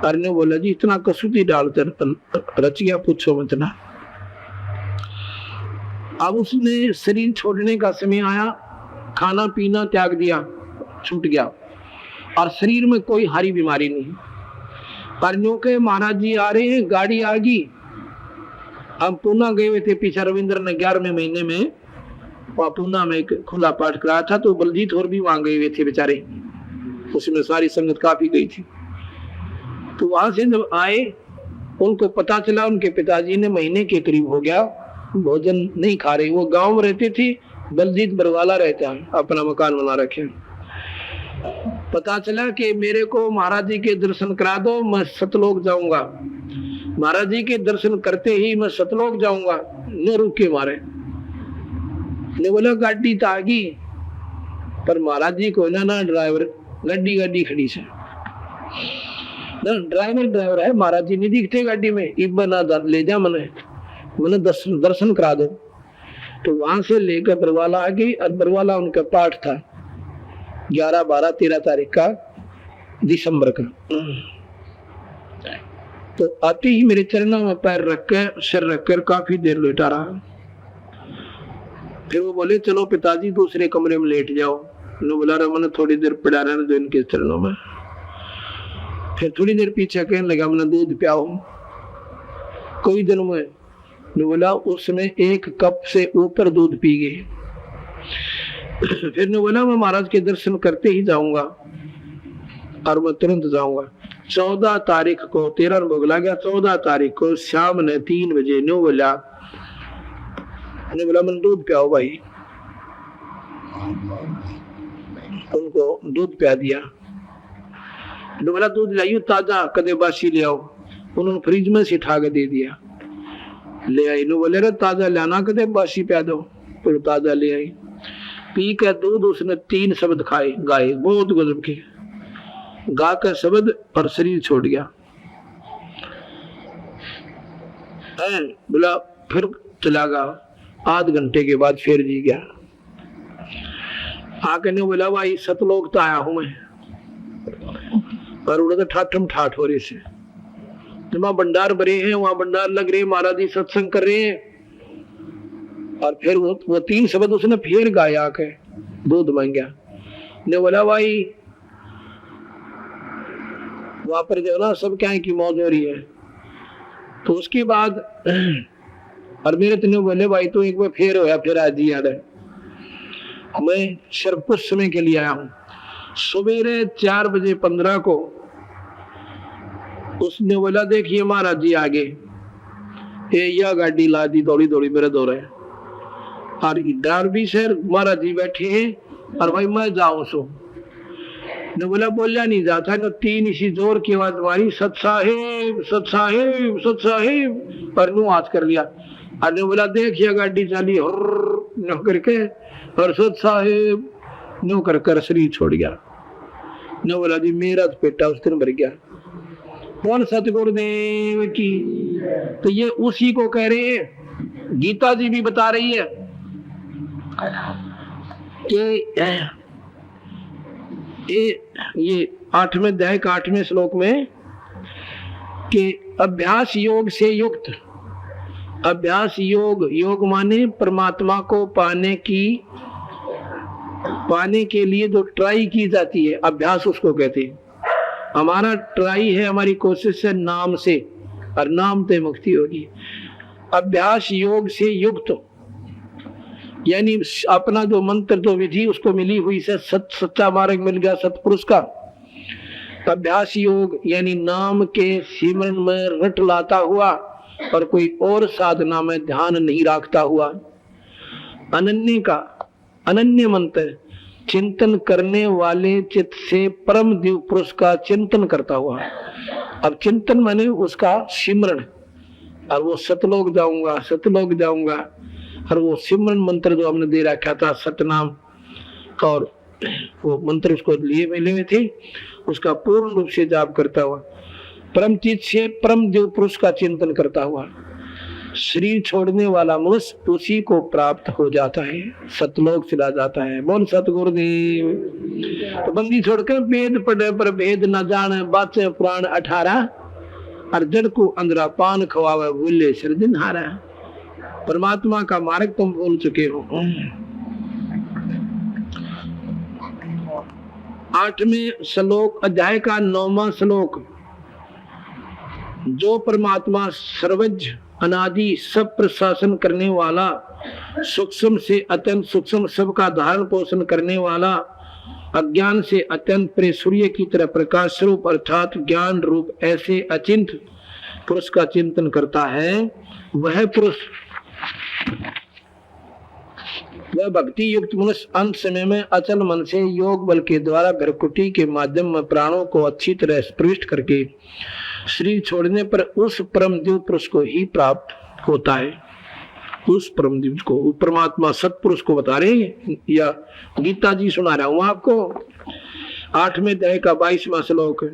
और ने बोला जी इतना कसूती डालते रच गया, पूछो मत ना। अब उसने शरीर छोड़ने का समय आया, खाना पीना त्याग दिया, छूट गया और शरीर में कोई हारी बीमारी नहीं। पर न्यू के महाराज जी आ रहे हैं, गाड़ी आ गई। हम पूना गए हुए थे, पीछे रविंद्र ने 11वें महीने में वहाँ पूना में एक खुला पाठ कराया था, तो बलजीत और भी वहां गए हुए थे बेचारे, उसमें सारी संगत काफी गई थी। तो वहां से जब आए उनको पता चला उनके पिताजी ने महीने के करीब हो गया भोजन नहीं खा रहे। वो गांव में रहते थे, बलजीत बरवाला रहता है, अपना मकान बना रखे। पता चला कि मेरे को महाराज जी के दर्शन करा दो, मैं सतलोक जाऊंगा। महाराज जी के दर्शन करते ही मैं सतलोक जाऊंगा। न रुके मारे ने बोला गाड़ी तो आ गई, पर महाराज जी को ना ड्राइवर गाड़ी खड़ी से ना, ड्राइवर है, महाराज जी नहीं दिखते गाड़ी में। इब ना ले जा मैंने दर्शन करा दो। तो वहां से लेकर बरवाला आ गई और बरवाला उनका पाठ था 11, 12, 13 तारीख का दिसंबर का। तो आते ही मेरे चरणों में पैर रखकर सिर रखकर काफी देर लेटा रहा। फिर वो बोले चलो पिताजी दूसरे कमरे में लेट जाओ। ने बोला मैंने थोड़ी देर पड़ा रहने दो इनके चरणों में। फिर थोड़ी देर पीछे कहने लगा मैंने दूध पियाओ। कोई दिन में ने बोला उसमें 1 कप से ऊपर दूध पी गए। फिर ने बोला मैं महाराज के दर्शन करते ही जाऊंगा और मैं तुरंत जाऊंगा। 14 तारीख को 13 भोग गया, 14 तारीख को शाम ने 3 बजे ने बोला मैंने दूध पियाओ भाई। उनको दूध पिया दिया। बोला दूध लाइयो ताजा, कदे बासी ले आओ। उन्होंने फ्रिज में से उठा के दे दिया। ले आई। बोले रे ताजा लाना, कदे बासी पिया दो। फिर ताजा ले आई। पी के दूध उसने 3 शब्द खाए गाए, बहुत गजब के गा के शब्द, पर शरीर छोड़ गया। बोला फिर चला गया। आध घंटे के बाद फिर जी गया। आके ने बोला भाई सतलोक तो आया हूं मैं, पर उड़े ठाठम ठाठ हो रहे से। वहां भंडार भरे हैं, वहां भंडार लग रहे, महाराज जी सत्संग कर रहे हैं। और फिर वो 3 शब्द उसने फिर गाया के दूध मांगा। ने बोला भाई वहां पर जो ना सब क्या की मौज हो रही है। तो उसके बाद और मेरे तो बोले भाई तो एक बार फिर होया, फिर आज ही याद है। मैं सिर्फ कुछ समय के लिए आया हूं। सवेरे 4 बजे 15 को उसने बोला देखिए महाराज जी आगे यह गाड़ी ला दी, दौड़ी दौड़ी मेरे दौरे। और इधर भी सर महाराज जी बैठे हैं और भाई मैं जाऊं सो। ने बोला बोलिया नहीं जाता न, 3 इसी जोर की आवाज मारी, सत साहेब सत साहेब सत साहेब, पर नू हाथ कर लिया। और ने बोला देखिए गाड़ी चली न करके, और सत साहेब नो कर कर शरीर छोड़ गया। ने बोला जी मेरा तो पेटा उस दिन भर गया। कौन सतगुरुदेव की। तो ये उसी को कह रहे हैं। गीता जी भी बता रही है कि ये 8वें अध्याय का 8वें श्लोक में कि अभ्यास योग से युक्त। अभ्यास योग, योग माने परमात्मा को पाने के लिए जो ट्राई की जाती है, अभ्यास उसको कहते हैं। हमारा ट्राई है, हमारी कोशिश है नाम से, और नाम से मुक्ति होगी। अभ्यास योग से युक्त यानी अपना जो मंत्र जो विधि उसको मिली हुई से सच्चा मार्ग मिल गया सतपुरुष का। अभ्यास योग यानी नाम के सिमरन में रट लाता हुआ और कोई और साधना में ध्यान नहीं रखता हुआ। अनन्य मंत्र चिंतन करने वाले चित्त से परम दिव्य पुरुष का चिंतन करता हुआ। अब चिंतन माने उसका सिमरण, और वो सतलोक जाऊंगा सतलोक जाऊंगा। और वो सिमरन मंत्र जो हमने दे रखा था सतनाम, और वो मंत्र उसको लिए मिले हुए थे, उसका पूर्ण रूप से जाप करता हुआ परम चित्त से परम देव पुरुष का चिंतन करता हुआ शरीर छोड़ने वाला मनुष्य उसी को प्राप्त हो जाता है, सतलोक चला जाता है। बोल सतगुरुदेव। तो बंदी छोड़कर वेद पढ़े पर भेद न जाने, बातें पुराण 18, और जड़ को अंधरा पान खवावे भूले सृजनहारा। परमात्मा का मार्ग तुम भूल चुके हो। 8वें श्लोक अध्याय का 9वां श्लोक, जो परमात्मा सर्वज्ञ अनादि सब प्रशासन करने वाला, सूक्ष्म से अत्यंत सूक्ष्म सबका धारण पोषण करने वाला, अज्ञान से अत्यंत परे सूर्य की तरह प्रकाश स्वरूप अर्थात ज्ञान रूप ऐसे अचिंत पुरुष का चिंतन करता है, वह पुरुष, वह भक्ति युक्त मनुष्य अंत समय में अचल मन से योग बल के द्वारा भ्रकुटी के माध्यम में प्राणों को अच्छी तरह स्पृष्ट करके शरीर छोड़ने पर उस परम दिव्य पुरुष को ही प्राप्त होता है। उस परम दिव्य को, परमात्मा सतपुरुष को बता रहे हैं या गीता जी सुना रहा हूं आपको। 8वें अध्याय का 22वां श्लोक है।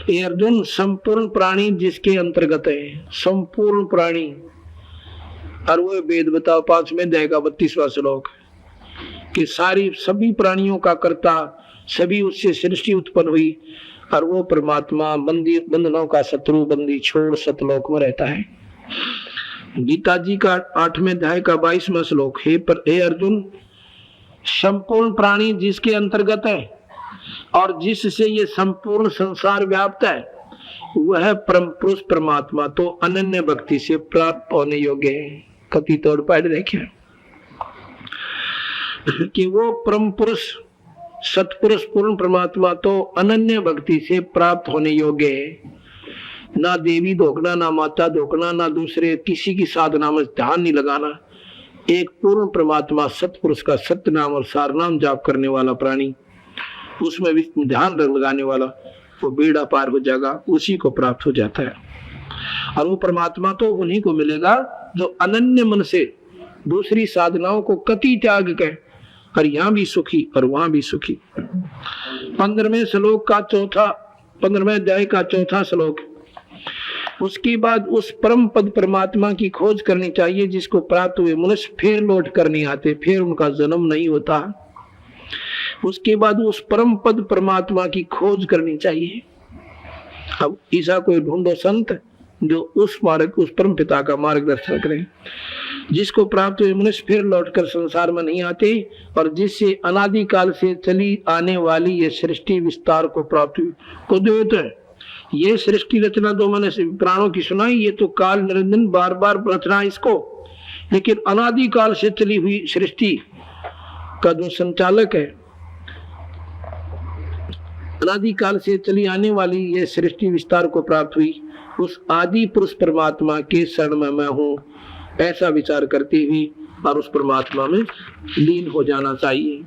ये अर्जुन, संपूर्ण प्राणी जिसके अंतर्गत है, संपूर्ण प्राणी, और वो वेद बताओ 5वें अध्याय का 32वां श्लोक कि सारी सभी प्राणियों का कर्ता, सभी उससे सृष्टि उत्पन्न हुई, और वो परमात्मा बंदी बंधनों का शत्रु बंदी छोड़ सतलोक में रहता है। गीता जी का 8वें अध्याय का 22वां श्लोक, हे अर्जुन, संपूर्ण प्राणी जिसके अंतर्गत है और जिससे ये संपूर्ण संसार व्याप्त है, वह परम पुरुष परमात्मा तो अनन्य भक्ति से प्राप्त होने योग्य है। कति तोड़ पढ़ देखे कि वो परम पुरुष सतपुरुष पूर्ण परमात्मा तो अनन्य भक्ति से प्राप्त होने योग्य है। ना देवी धोखना, ना माता धोखना, ना दूसरे किसी की साधना में ध्यान नहीं लगाना। एक पूर्ण परमात्मा सतपुरुष का सत्य नाम और सार नाम जाप करने वाला प्राणी, उसमें ध्यान लगाने वाला, वो बेड़ा पार हो जाएगा, उसी को प्राप्त हो जाता है। और वो परमात्मा तो उन्हीं को मिलेगा जो अनन्य मन से दूसरी साधनाओं को कति त्याग के, और यहाँ भी सुखी और वहां भी सुखी। 15वें श्लोक का 15वें अध्याय का 4था श्लोक। उसके बाद उस परम पद परमात्मा की खोज करनी चाहिए जिसको प्राप्त हुए मनुष्य फिर लौट कर नहीं आते, फिर उनका जन्म नहीं होता। उसके बाद उस परम पद परमात्मा की खोज करनी चाहिए। अब ऐसा कोई ढूंढो संत जो उस मार्ग, उस परम पिता का मार्गदर्शन करें, जिसको प्राप्त हुए मनुष्य फिर लौटकर संसार में नहीं आते, और जिससे अनादिकाल से चली आने वाली ये सृष्टि विस्तार को प्राप्त हुई। को देते हैं ये सृष्टि रचना जो मैंने प्राणों की सुनाई, ये तो काल निरंजन बार बार रचना इसको, लेकिन अनादिकाल से चली हुई सृष्टि का जो संचालक है, अनादिकाल से चली आने वाली ये सृष्टि विस्तार को प्राप्त हुई, उस आदि पुरुष परमात्मा के शरण में मैं हूँ, ऐसा विचार करते हुए और उस परमात्मा में लीन हो जाना चाहिए।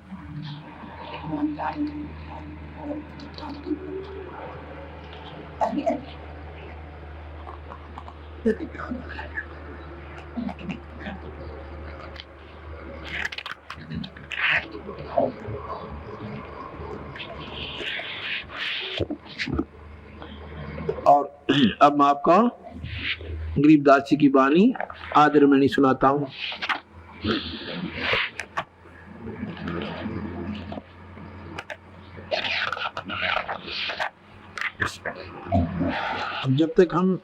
और अब मैं आपका गरीबदास जी की वाणी आदर में नहीं सुनाता हूं। अब जब तक हम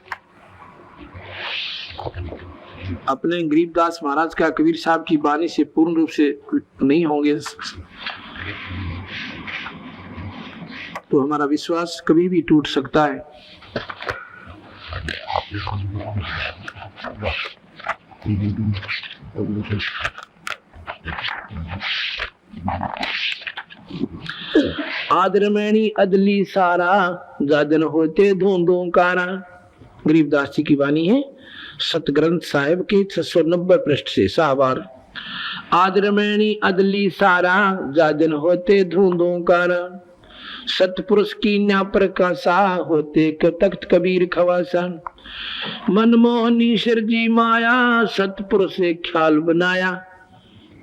अपने गरीबदास महाराज का कबीर साहब की वाणी से पूर्ण रूप से नहीं होंगे तो हमारा विश्वास कभी भी टूट सकता है। आदरमणि अदली सारा जादन होते धूंधों कारा। गरीबदास जी की वाणी है, सतग्रंथ साहिब के 690 पृष्ठ से साहबार। आदरमणि अदली सारा जादन होते धूंधों कारा, सतपुरुष की न्या प्रकाशा होते तख्त कबीर खवासा। मनमोहनी सिरजी माया सतपुरुष से ख्याल बनाया।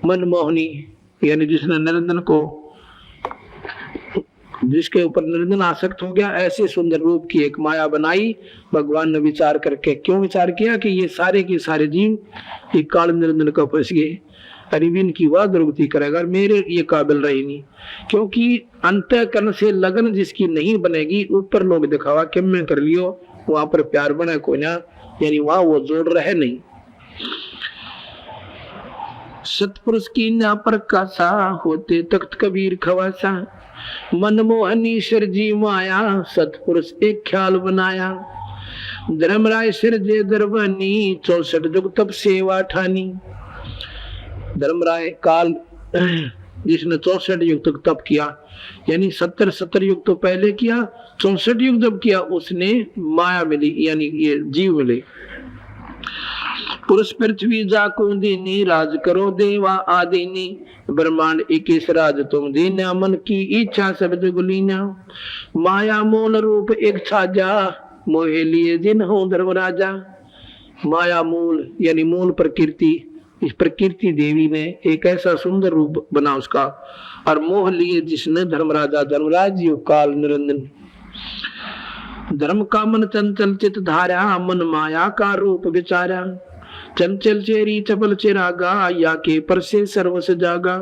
मनमोहनी यानी जिसने निरंजन को, जिसके ऊपर निरंजन आसक्त हो गया, ऐसे सुंदर रूप की एक माया बनाई। भगवान ने विचार करके क्यों विचार किया कि ये सारे के सारे जीव ये काल निरंजन का फंस गए, अरिविन की वह दुर्गति करेगा, मेरे ये काबिल रहे नहीं। क्योंकि अंतःकरण से लगन जिसकी नहीं बनेगी, ऊपर लोग दिखावा कि मैं कर लियो, वहां पर प्यार बने कोई ना, यानी वहां वो जोड़ रहे नहीं। सतपुरुष की ना प्रकाशा होते तख्त कबीर खवासा। मनमोहनी सिरजी माया सतपुरुष एक ख्याल बनाया। धर्मराय सिरजे दरबानी 64 जुग तप सेवा ठानी। धर्मराय काल जिसने 64 युग तक तप किया, यानी 70 युग तो पहले किया, 64 युग जब किया उसने माया मिली, यानी ये जीव मिले। पुरुष पृथ्वी जाको दीनी राज करो देवा आदिनी। ब्रह्मांड 21 राज तुम दीना मन की इच्छा सब जुगलीना। माया मूल रूप एक छाजा मोहे लिए जिन हो धर्मराजा। माया मूल यानी मूल प्रकृति, इस प्रकृति देवी ने एक ऐसा सुंदर रूप बना उसका, और मोह लिए जिसने धर्मराजा, धर्मराज जी काल निरंजन। धर्म का मन चंचल चित धारा मन माया का रूप विचारा। चंचल चेरी चपल चिरागा या के पर से सर्वस जागा।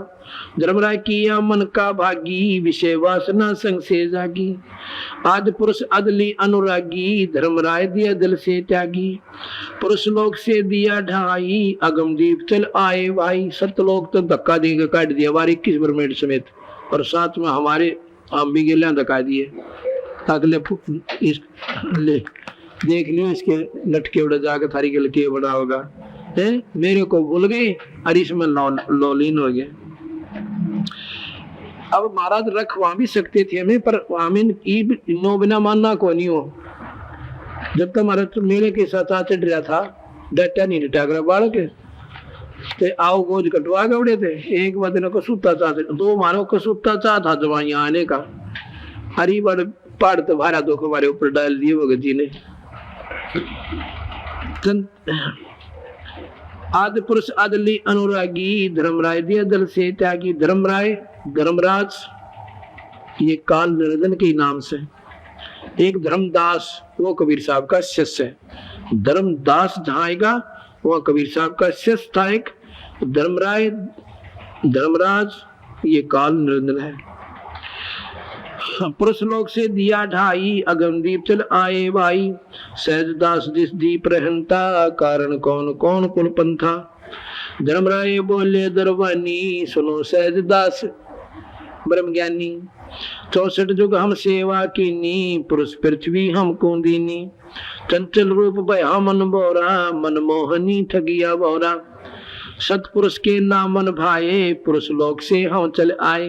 धर्मराय किया मन का भागी विषय वासना संग से जागी। आदि पुरुष अदली अनुरागी धर्मराय दिया दिल से त्यागी। पुरुष लोक से दिया ढाई अगम दीप चल आए भाई। सतलोक तो धक्का देंगे काट दिया हमारे 21 ब्रह्मांड समेत, और साथ में हमारे आम भी गिला धक्का दिए। अगले ले देख लियो इसके लटके उड़ा जाकर थारी के लटके बड़ा होगा है। मेरे को भूल गए और इसमें लौलीन हो गए। अब महाराज रख वहां भी सकते थे हमें, पर हमें नो बिना मानना को नहीं हो। जब तक हमारा तो मेरे के साथ आ चढ़ रहा था, डटा नहीं डटा बालक ते आओ गोज कटवा गवड़े थे। एक बार दिन को सूता चाहते, दो मानो को सूता चाह था जब यहाँ आने का। हरी बड़ पहाड़ तो भारा दो हमारे ऊपर डाल दिए भगत जी ने। आदि पुरुष आदली अनुरागी धर्मराय दिया दल से त्यागी। धर्मराय धर्मराज ये काल निरंजन के नाम से। एक धर्मदास वो कबीर साहब का शिष्य है। धर्मदास जहाँ आएगा वो कबीर साहब का शिष्य था। एक धर्मराय धर्मराज ये काल निरंजन है। पुरुष लोक से दिया ढाई अगम दीप चल आए भाई। सहजदास जिस दीप रहनता कारण कौन कौन कुल पंथा। धर्मराय बोले दरबानी सुनो सहजदास ब्रह्म ज्ञानी। 64 जुग हम सेवा कीनी पुरुष पृथ्वी हमको दीनी। चंचल रूप भया मन बोरा मनमोहनी ठगिया बोरा। सतपुरुष के नामन भाए पुरुष लोक से हम चल आए।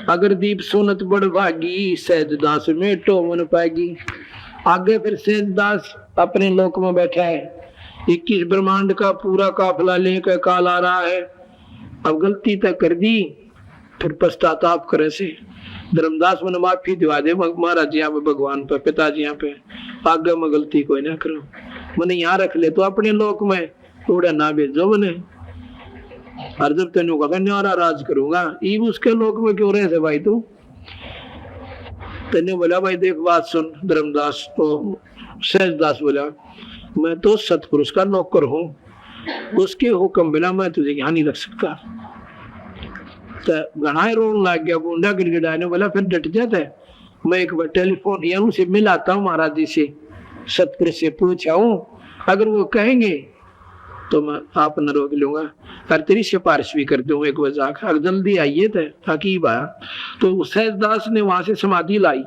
अगर दीप सोनत बड़ भागी सहजदास में टोमन पाएगी। आगे फिर सहजदास अपने लोक में बैठा है। 21 ब्रह्मांड का पूरा काफिला लेकर काल आ रहा है। अब गलती तक कर दी फिर पश्चाताप करे से। धर्मदास मैंने माफी दिवा दे महाराज यहाँ पे भगवान पे पिताजी यहाँ पे आगे में गलती कोई ना करो। मैंने यहाँ रख ले तो अपने लोक में थोड़ा ना भेजो मैंने। और जब तेन कहा न्यारा राज करूंगा ईब उसके लोक में क्यों रहे थे भाई तू। तेने बोला भाई देख बात सुन। धर्मदास तो सहजदास बोला मैं तो सतपुरुष का नौकर हूँ, उसके हुक्म बिना मैं तुझे यहाँ नहीं रख सकता। तो घना रोन लग गया बूंदा गिड़गिड़ाने बोला फिर डट जाता है। मैं एक बार टेलीफोन या उनसे मिलाता हूँ महाराज जी से, सतपुरुष से पूछाऊं, अगर वो कहेंगे तो मैं आप न रोक लूंगा और तेरी सिफारिश भी कर दूं एक वजह का। जल्दी आइए थे हकीब आया तो सहजदास ने वहां से समाधि लाई।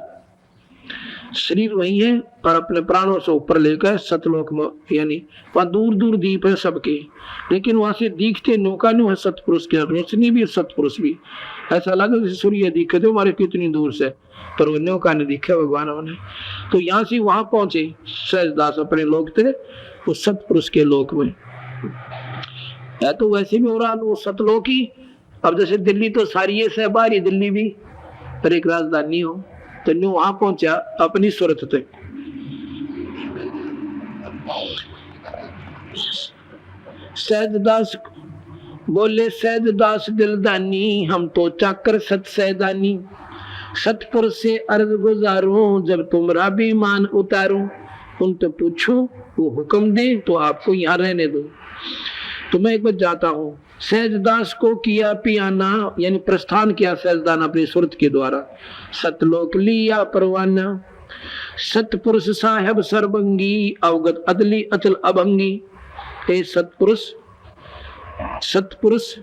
शरीर वही है और अपने प्राणों से ऊपर लेकर सतलोक में, यानी वहां दूर दूर दीप है सबके, लेकिन वहां से दिखते नौका नु है सतपुरुष के, रोशनी भी सतपुरुष भी। ऐसा लगा जैसे सूर्य दिखे थे हमारे कितनी दूर से, पर वो नौका ने दिखा भगवान ने। तो यहाँ से वहां पहुंचे सहजदास अपने लोक थे उस सतपुरुष के लोक में। है तो वैसे भी हो रहा वो सतलोक ही। अब जैसे दिल्ली तो सारी है बाहरी दिल्ली भी पर एक राजधानी हो। तो न्यू वहां पहुंचा अपनी सूरत तक। सैददास बोले, सैददास दिलदानी हम तो चाकर सत सैदानी, सतपुर से अर्ज गुजारूं जब तुमरा भी मान उतारूं। उनसे पूछो वो हुक्म दे तो आपको यहाँ रहने दो। तो मैं एक बार जाता हूँ। सहजदास को किया पियाना, यानी प्रस्थान किया सहजदान अपनी सुरत के द्वारा। सतलोक लिया परवाना, सतपुरुष साहेब सर्वंगी, अवगत अदली अचल अभंगी। हे सतपुरुष, सतपुरुष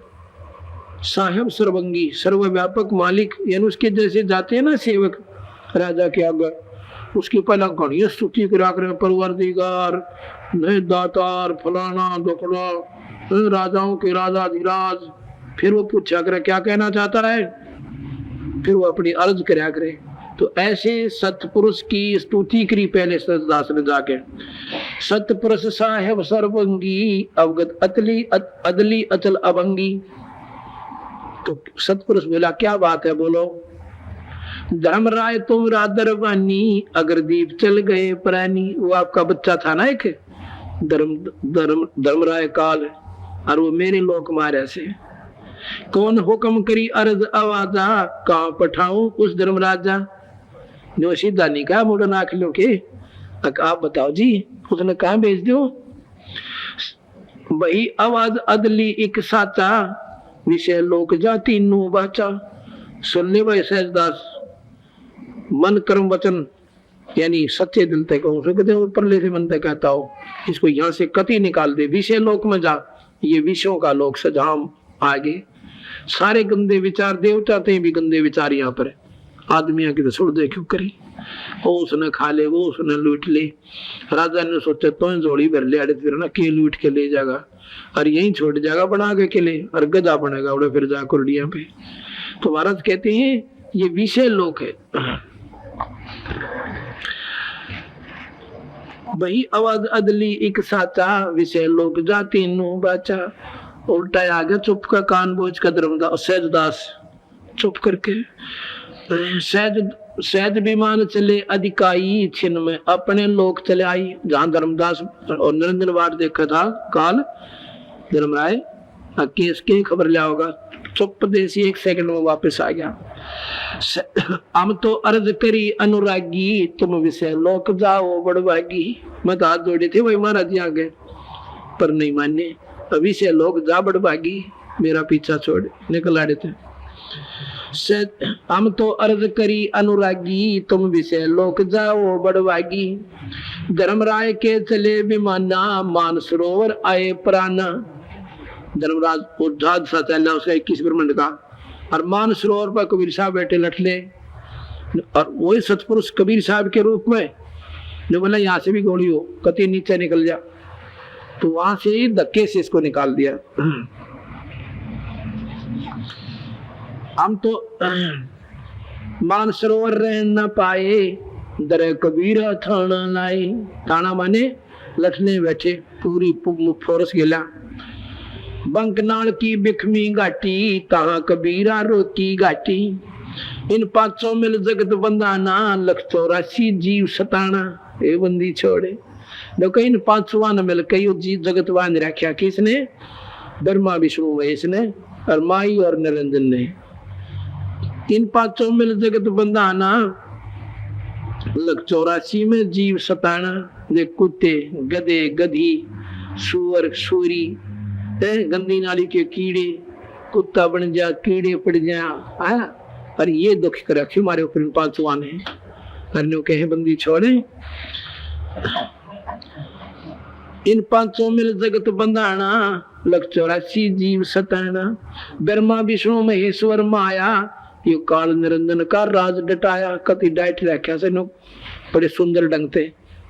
साहेब सर्वंगी, सर्वव्यापक मालिक, यानी उसके जैसे जाते हैं ना सेवक राजा के आगे, उसकी पहला घड़ी स्तुति करा कर परवरदिगार, नए दातार, फलाना दुखड़ा, राजाओं के राजा धीराज। फिर वो पूछा करे क्या कहना चाहता है, फिर वो अपनी अर्ज करा करे। तो ऐसे सतपुरुष की स्तुति करी पहले सतदास ने जाके। सतपुरुष साहेब सर्वंगी, अवगत अदली अचल अभंगी। तो सतपुरुष बोला क्या बात है, बोलो। धर्मराय तुम रादरवानी, अगर दीप चल गए प्राणी। वो आपका बच्चा था ना एक धर्मराय काल, और वो मेरे लोक मारे से। कौन हुक्म करी अर्ज आवाजा, कहाँ पठाऊं उस धर्मराजा। जो सीधा नहीं कहा मुड़ नाख लो के, आप बताओ जी उसने कहा भेज दो। वही आवाज अदली एक साचा, विषय लोक जाति नो बाचा। सुनने भाई सहजदास, मन कर्म वचन यानी सच्चे दिल तक परले से मन तक कहता हो, इसको यहाँ से कति निकाल दे, विषय लोक में जा। ये विषयों का लोक सजाम आगे। सारे गंदे विचार, देवता ते भी गंदे विचार यहाँ पर। आदमियों की तो छोड़ दे क्यों करी, वो उसने खा ले, वो उसने लूट ले। राजा ने सोचा तो जोड़ी भर ले, अड़े फिर ना के लूट के ले जाएगा और यहीं छोड़ जाएगा बना के किले, और गधा बनेगा उड़े फिर जा कुर्डिया पे। तो महाराज कहते हैं ये विषय लोक है। वही आवाज अदली एक साचा, विषय लोक जाति नो बाचा। उल्टा आ गया चुप का कान बोझ का धर्मदास सहजदास चुप करके। सहज विमान चले अधिकाई, छिन में अपने लोक चले आई। जहां धर्मदास और निरंजन वार देखा था काल, धर्मराय केस के खबर लिया होगा, चुप देसी 1 सेकंड में वापस आ गया। हम तो अर्ज करी अनुरागी, तुम विषय लोक जाओ बड़भागी। मैं तो हाथ जोड़े थे वही महाराज जी आ गए, पर नहीं माने। विषय लोक जा बड़भागी, मेरा पीछा छोड़ निकल आड़े थे। हम तो अर्ज करी अनुरागी, तुम विषय लोक जाओ बड़भागी। धर्मराय के चले विमाना, मान सरोवर आए प्राणा। धर्मराज जहाज सा चला उसका 21 ब्रह्मंड का, और मान सरोवर पर कबीर साहब बैठे लठले, और वही सतपुरुष कबीर साहब के रूप में जो बोला यहाँ से भी गोली हो, कति नीचे निकल जा। तो वहां से ही धक्के से इसको निकाल दिया। हम तो मान सरोवर रह न पाए, दर कबीरा थाना लाए। थाना माने लठने बैठे, पूरी फोरस गेला। बंकनाल की बिखमी घाटी, तहां कबीरा रोकी घाटी। इन 500 मिल जगत बंदाना, 184 जीव सताना। ए बंदी छोड़े देखो, इन 500 ने मिल कई जीव जगत बांध रखा। किसने? ब्रह्मा विष्णु महेश ने, और माई और निरंजन ने। इन 500 मिल जगत बंदाना, 184 में जीव सताना। देख कुत्ते, गधे, गधी, सुअर, सूरी, गंदी नाली के कीड़े, कुत्ता बन जा, कीड़े पड़ जा। और ये दुख कर रखे हमारे ऊपर इन 500 ने। करने कहे बंदी छोड़े, इन 500 मिल जगत बंधाना, 184 जीव सताना। ब्रह्मा विष्णु महेश्वर माया, ये काल निरंजन का राज डटाया। कति डाइट रखा से बड़े सुंदर ढंग थे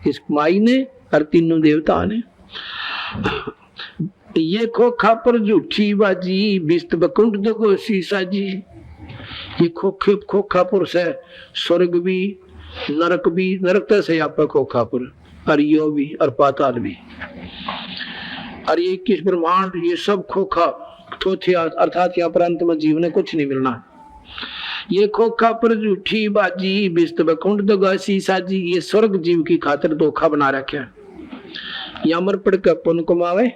इस माई ने और तीनों देवता ने। ये खोखा पर झूठी बाजी, बिस्त बकुंठ दगो शीशा जी। ये खोखापुर से स्वर्ग भी नरक भी, नरक से आप खोखापुर, और यो भी और पाताल भी, और ये 21 ब्रह्मांड, ये सब खोखा थोथिया, अर्थात यहाँ पर अंत में जीव ने कुछ नहीं मिलना। ये खोखा पर झूठी बाजी बिस्त बकुंड दगासी साजी। ये स्वर्ग जीव की खातिर धोखा बना रखे, या मर पड़ के पुण्य कमावे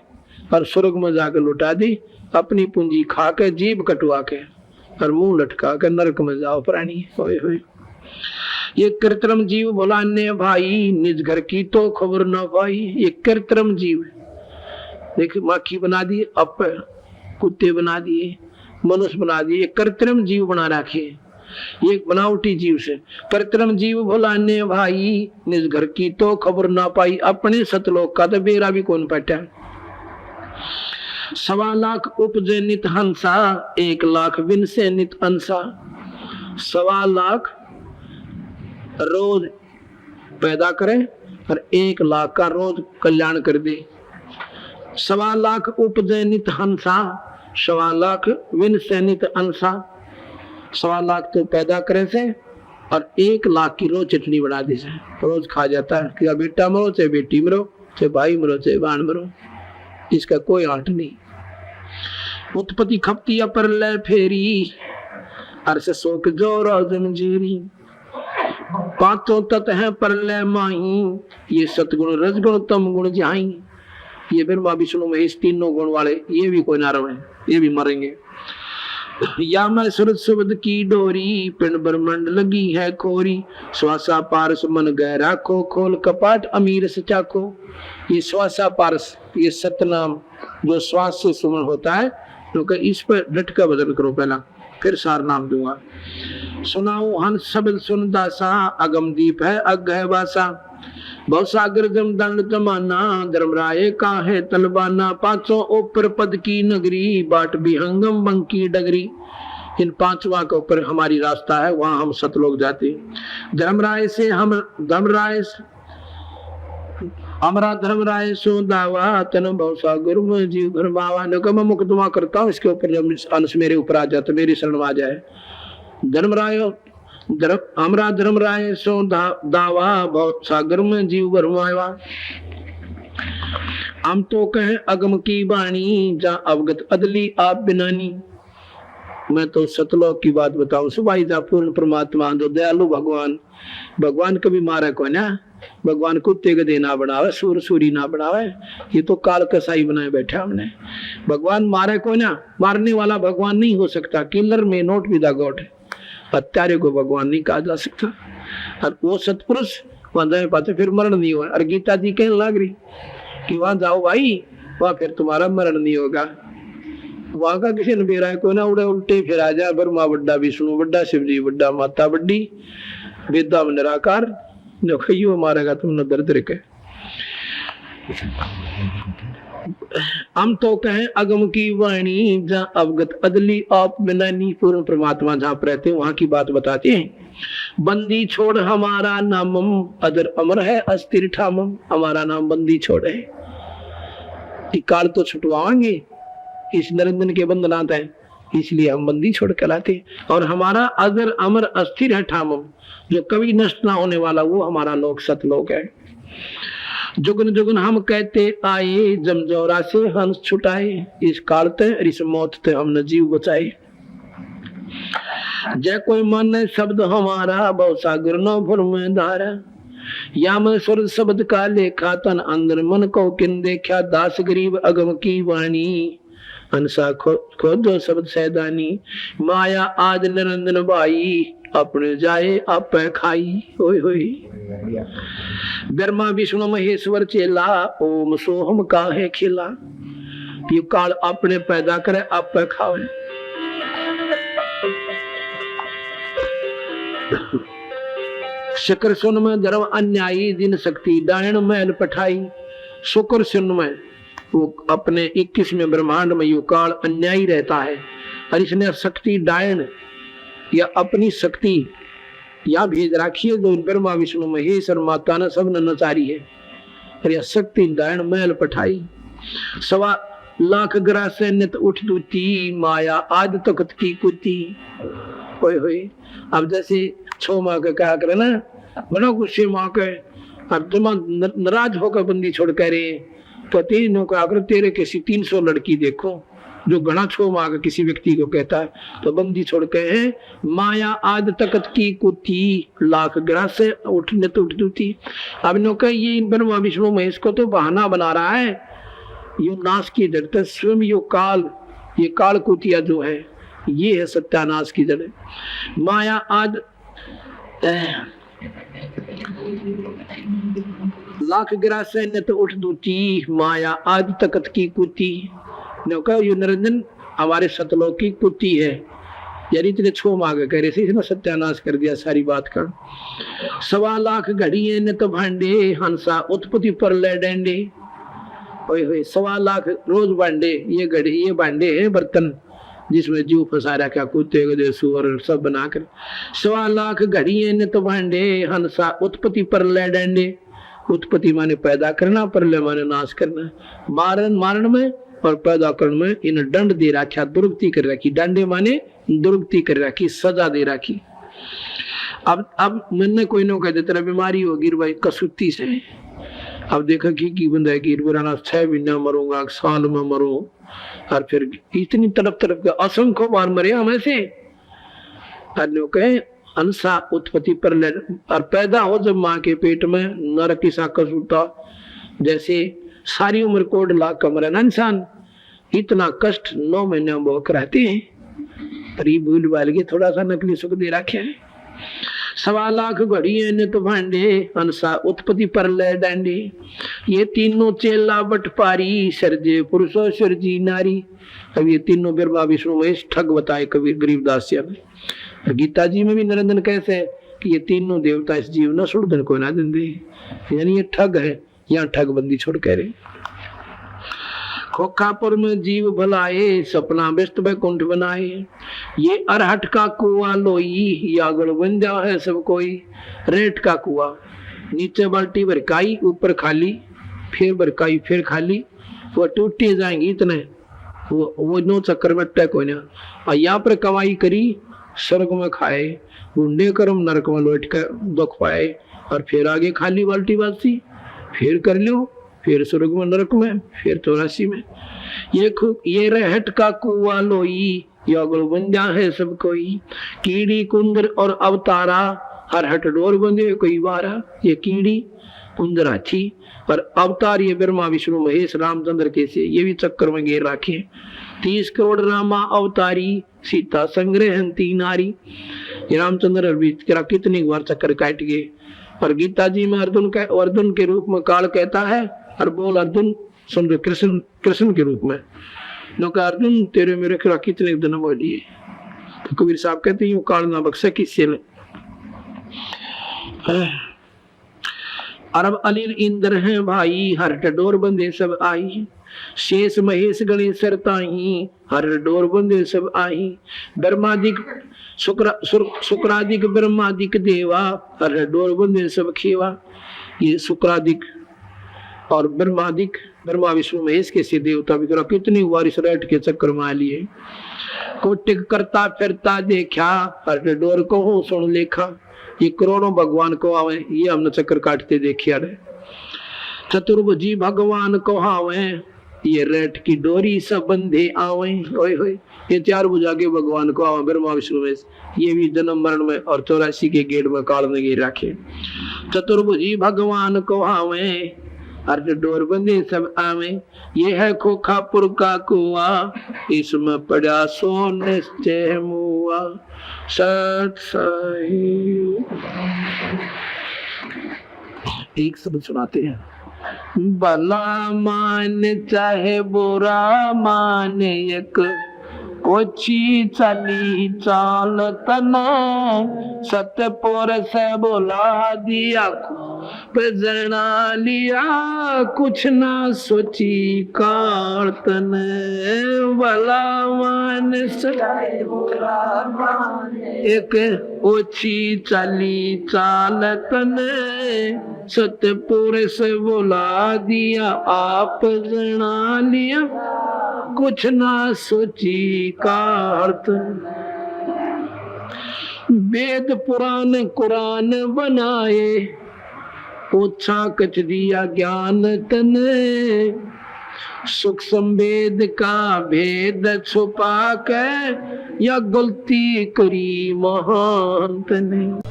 और स्वर्ग में जाकर लुटा दी, अपनी पूंजी खा के जीभ कटवा के और मुंह लटका के नरक में जाओ प्राणी। होए होए ये कृत्रिम जीव भुलाने भाई, निज घर की तो खबर न पाई। ये कृत्रिम जीव देख, माखी बना दी, अप कुत्ते बना दिए, मनुष्य बना दिए, कृत्रिम जीव बना रखे। ये बनावटी जीव से कृत्रिम जीव भुलाने भाई, निज घर की तो खबर ना पाई। अपने सतलोक का तो बेरा भी कौन पटा। 1.25 लाख उपजे नित हंसा, 1 लाख विन से नित अंसा। 1.25 लाख रोज पैदा करे और 1 लाख का रोज कल्याण कर दे। 1.25 लाख उपजे नित हंसा, 1.25 लाख विन से नित अंसा। 1.25 लाख तो पैदा करे से और 1 लाख की रोज चटनी बना दी से, रोज खा जाता है। क्या बेटा मरो चाहे बेटी मरो, चाहे भाई मरो चाहे बहन मरो, इसका कोई आंट नहीं। उत्पत्ति खपती पर ले फेरी, अर्श शोक जोर जमजीरी। 5 तत्व है पर ले माही, ये सतगुण रजगुण तम गुण जाई। ये ब्रह्मा विष्णु महेश तीनों गुण वाले, ये भी कोई ना रहे, ये भी मरेंगे। या मैं सूरज शब्द की डोरी, पिंड ब्रह्मंड लगी है खोरी। श्वासा पारस मन गहरा को, खोल कपाट अमीर से चाको। ये श्वासा पारस, ये सतनाम जो श्वास से सुमन होता है, तो इस पर डट का बदल करो पहला, फिर सार नाम दूंगा। सुनाऊ हंस शब्द सुन दासा, अगम दीप है अग है वासा। बहु सागर जम दंड जमाना, धर्मराय का है तलबाना। 500 ऊपर पद की नगरी, बाट विहंगम बंकी डगरी। इन 5वां के ऊपर हमारी रास्ता है, वहां हम सतलोक जाते। धर्मराय से हम धर्मराय, हमारा धर्मराय सो दावा, तन बहु सागर में जीव घर बावा। मैं मुकदमा करता हूँ, इसके ऊपर जब अंश मेरे ऊपर आ जाए तो मेरी शरण आ जाए। धर्मराय हमरा धर्मराय सो दावा, बहुत सागर में जीव भरमावा। हम तो कहें अगम की बाणी, जा अवगत अदली आप बिनानी। मैं तो सतलोक की बात बताऊं, सुभाई जा पूर्ण परमात्मा जो दयालु भगवान। भगवान कभी मारे को ना, भगवान कुत्ते गधे ना बनावे, सूर सूरी ना बनावे, ये तो काल कसाई बनाए बैठा हमने। भगवान मारे को ना, मारने वाला भगवान नहीं हो सकता। किलर में नोट भी दा गोट है, हत्यारे को भगवान नहीं कहा जा सकता। और वो सतपुरुष वहां जाए पाते फिर मरण नहीं हुआ। और गीता जी कहने लग रही कि वहां जाओ भाई, वहां फिर तुम्हारा मरण नहीं होगा। वहां का किसी ने बेरा को ना उड़े उल्टे फिर आ जाए, ब्रह्मा बड्डा, विष्णु बड्डा, शिव जी बड्डा, माता बड्डी, वेदा में निराकार, जो खइयो मारेगा तुमने दर्द रखे। हम तो कहें अगम की वाणी, जहाँ अवगत अदली आप बिनानी। पूर्ण परमात्मा जहाँ रहते हैं वहां की बात बताते हैं। बंदी छोड़ हमारा नामम, अदर अमर है अस्थिर ठामम। हमारा नाम बंदी छोड़ है, काल तो छुटवाएंगे, इस निरंजन के बंधनात है, इसलिए हम बंदी छोड़ कहलाते। और हमारा अदर अमर अस्थिर है ठामम, जो कभी नष्ट ना होने वाला, वो हमारा लोक सतलोक है। जुगन जुगन हम कहते आए, जमजोरा से हंस छुटाए। इस काल ते इस मौत ते हमने जीव बचाए। जय कोई माने शब्द हमारा, बहु सागर न भुर में धारा। या मैं स्वर शब्द का लेखा, तन अंदर मन को किन देखा। दास गरीब अगम की वाणी, हंसा खोदो शब्द सैदानी। माया आज निरंजन भाई, अपने जाए आप खाई। होय होय ब्रह्मा विष्णु महेश्वर चेला, ओम सोहम का है खिला। ये काल अपने पैदा करे आप खावे। शुक्र सुन में धर्म अन्यायी, दिन शक्ति डायन मैल पठाई। शुक्र सुन में वो अपने 21वें ब्रह्मांड में यो काल अन्यायी रहता है, और इसने शक्ति डायन या अपनी शक्ति या भेज राखी है, जो ब्रह्मा विष्णु महेश और माता ने सब नचारी है। और यह शक्ति डायन मैल पठाई। 1.25 लाख ग्रह से नित उठ दूती, माया आद तकत की कुती। होय होय अब जैसे 6 माह के कहा करे ना, बड़ा गुस्से माँ के, अब जब नाराज होकर बंदी छोड़ कर रहे, तो तीनों का अगर तेरे किसी 300 लड़की देखो, जो घना छो मांग किसी व्यक्ति को कहता है तो बंदी छोड़ के है माया आद तकत की कुती लाख ग्रह से उठने तो उठ दूती। अब नो कह ये ब्रह्मा विष्णु महेश को तो बहाना बना रहा है, यो नाश की जड़ स्वयं यो काल, ये काल कुतिया जो है ये है सत्यानाश की जड़। माया आद लाख ग्रह से न तो उठ दूती माया आद तकत की कुती। यो निरंजन हमारे सतलोक की कुत्ती है, यानी इतने छो मांग कह रहे थे, इसने सत्यानाश कर दिया सारी बात कर। 1.25 लाख घड़िए न तो भांडे हंसा उत्पत्ति पर ले डेंडे। ओए होए 1.25 लाख रोज भांडे, ये घड़ी ये भांडे हैं बर्तन जिसमें जीव फंसा रखा कुत्ते गधे सुअर सब बनाकर। 1.25 लाख घड़िए न तो भांडे हंसा उत्पत्ति पर ले डेंडे। उत्पत्ति माने पैदा करना, परले माने नाश करना, मारण में और पैदा करने में इन दंड दे रखा, दुर्गति कर रखी। डांडे माने दुर्गति कर रखी, सजा दे रखी। अब मैंने कोई नो कह दे तेरा बीमारी होगी भाई कसुत्ती से, अब देखा कि बंदा की 6 महीना मरूंगा, साल में मरूं, और फिर इतनी तरफ के असंख्य बार मरे हमें से। कहे अंसा उत्पत्ति पर ले, और पैदा हो जब माँ के पेट में नरक सा कसूता, जैसे सारी उम्र कोड लाख कमरे ना इंसान, इतना कष्ट 9 महीने में भोग रहते हैं। पर भूल बाल के थोड़ा सा नकली सुख दे रखे है। 1.25 लाख घड़िए ने तो भांडे अंसा उत्पत्ति पर ले डांडे। ये तीनों चेला बटपारी सरजे पुरुषो सरजी नारी। अब ये तीनों बिरबा विष्णु महेश ठग बताए कबीर गरीबदास जी। गीता जी में भी निरंजन कैसे है कि ये तीनों देवता इस जीव न सुड़न को ना देंगे, यानी ये ठग है, यहाँ ठग बंदी छोड़ कह रहे। खोखापुर में जीव भलाए सपना व्यस्त बैकुंठ बनाए। ये अरहट का कुआ लोई यागड़ बन जा है सब कोई। रेट का कुआ, नीचे बाल्टी भरकाई ऊपर खाली, फिर भरकाई फिर खाली, वो टूटे जाएंगी इतने, वो 9 चक्कर में टैक हो ना। और यहाँ पर कमाई करी स्वर्ग में खाए, गुंडे कर्म नरक में लौट कर दुख पाए, और फिर आगे खाली बाल्टी बासी, फिर कर लो, फिर स्वर्ग में नरक में, फिर 84 में। ये रहट का कुआ लोई यागल बन जा है सब कोई। कीड़ी कुंदर और अवतारा हर हट डोर बंधे कोई बारा। ये कीड़ी कुंदर हाथी और अवतार ये ब्रह्मा विष्णु महेश रामचंद्र के से ये भी चक्कर में घेर रखे। 30 करोड़ रामा अवतारी सीता संग्रहंती नारी। ये रामचंद्र कितनी बार चक्कर काट गए। और गीता जी में अर्जुन के रूप में काल कहता है, और बोल अर्जुन समझो कृष्ण के रूप में। नौका अर्जुन तेरे मेरे खिला कितने दिन हो लिए। तो कबीर साहब कहते हैं काल ना बख्शे किससे ले। अरब अनिल इंद्र है भाई हर डोर बंदे सब आई। शेष महेश गणेश सरताही हर डोर बंदे सब आई। ब्रह्मादिक शुक्रादिक ब्रह्मादिक देवा हर डोर बंदे सब खेवा। ये शुक्रादिक और ब्रह्मादिक ब्रह्मा विष्णु महेश के से देवता भी करो कितनी वारिस रेट के चक्कर में आ लिए। कोटिक करता फिरता देखा हर डोर को हूँ सुन लेखा। ये करोड़ों भगवान को आवे, ये हमने चक्कर काटते देखिया रे। चतुर्भुजी भगवान को हावे ये रेट की डोरी सब बंधे आवे। ओए होए ये 4 भुजा के भगवान को आवे ब्रह्मा विष्णु महेश, ये भी जन्म मरण में और 84 के गेट में काल में गिर रखे। चतुर्भुजी भगवान को हावे अर्ज डोर बंदे सब आवे। ये है खोखापुर का कुआ इसमें पड़ा सो निश्चय मुआ। सत सही एक शब्द सुनाते हैं। भला मान चाहे बुरा मान एक ओछी चली चाल तना। सतपुर से बोला दिया बजना लिया कुछ ना सोची कारतन। भला मान एक ओछी चली चालतन। सतपुर से बोला दिया आप जना लिया कुछ ना सोची कारतन। वेद पुराण कुरान बनाए ओछा कच दिया ज्ञान तन। सुख संवेद का भेद छुपा कर या गलती करी महंत ने।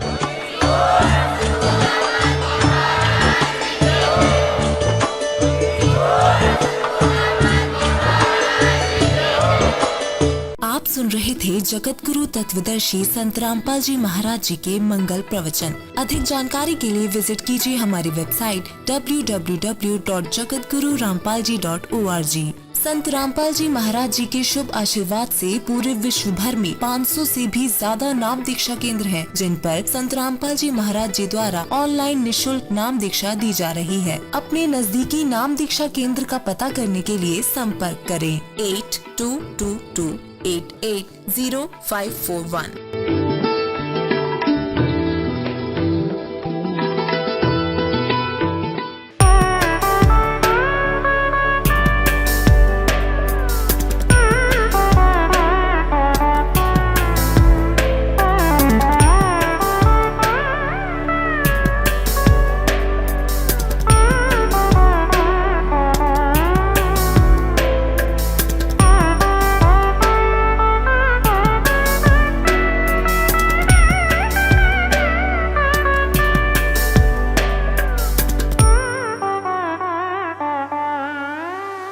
आप सुन रहे थे जगत गुरु तत्वदर्शी संत रामपाल जी महाराज जी के मंगल प्रवचन। अधिक जानकारी के लिए विजिट कीजिए हमारी वेबसाइट www.jagatgururampalji.org। संत रामपाल जी महाराज जी के शुभ आशीर्वाद से पूरे विश्व भर में 500 से भी ज्यादा नाम दीक्षा केंद्र हैं, जिन पर संत रामपाल जी महाराज जी द्वारा ऑनलाइन निशुल्क नाम दीक्षा दी जा रही है। अपने नजदीकी नाम दीक्षा केंद्र का पता करने के लिए संपर्क करें 8222880541।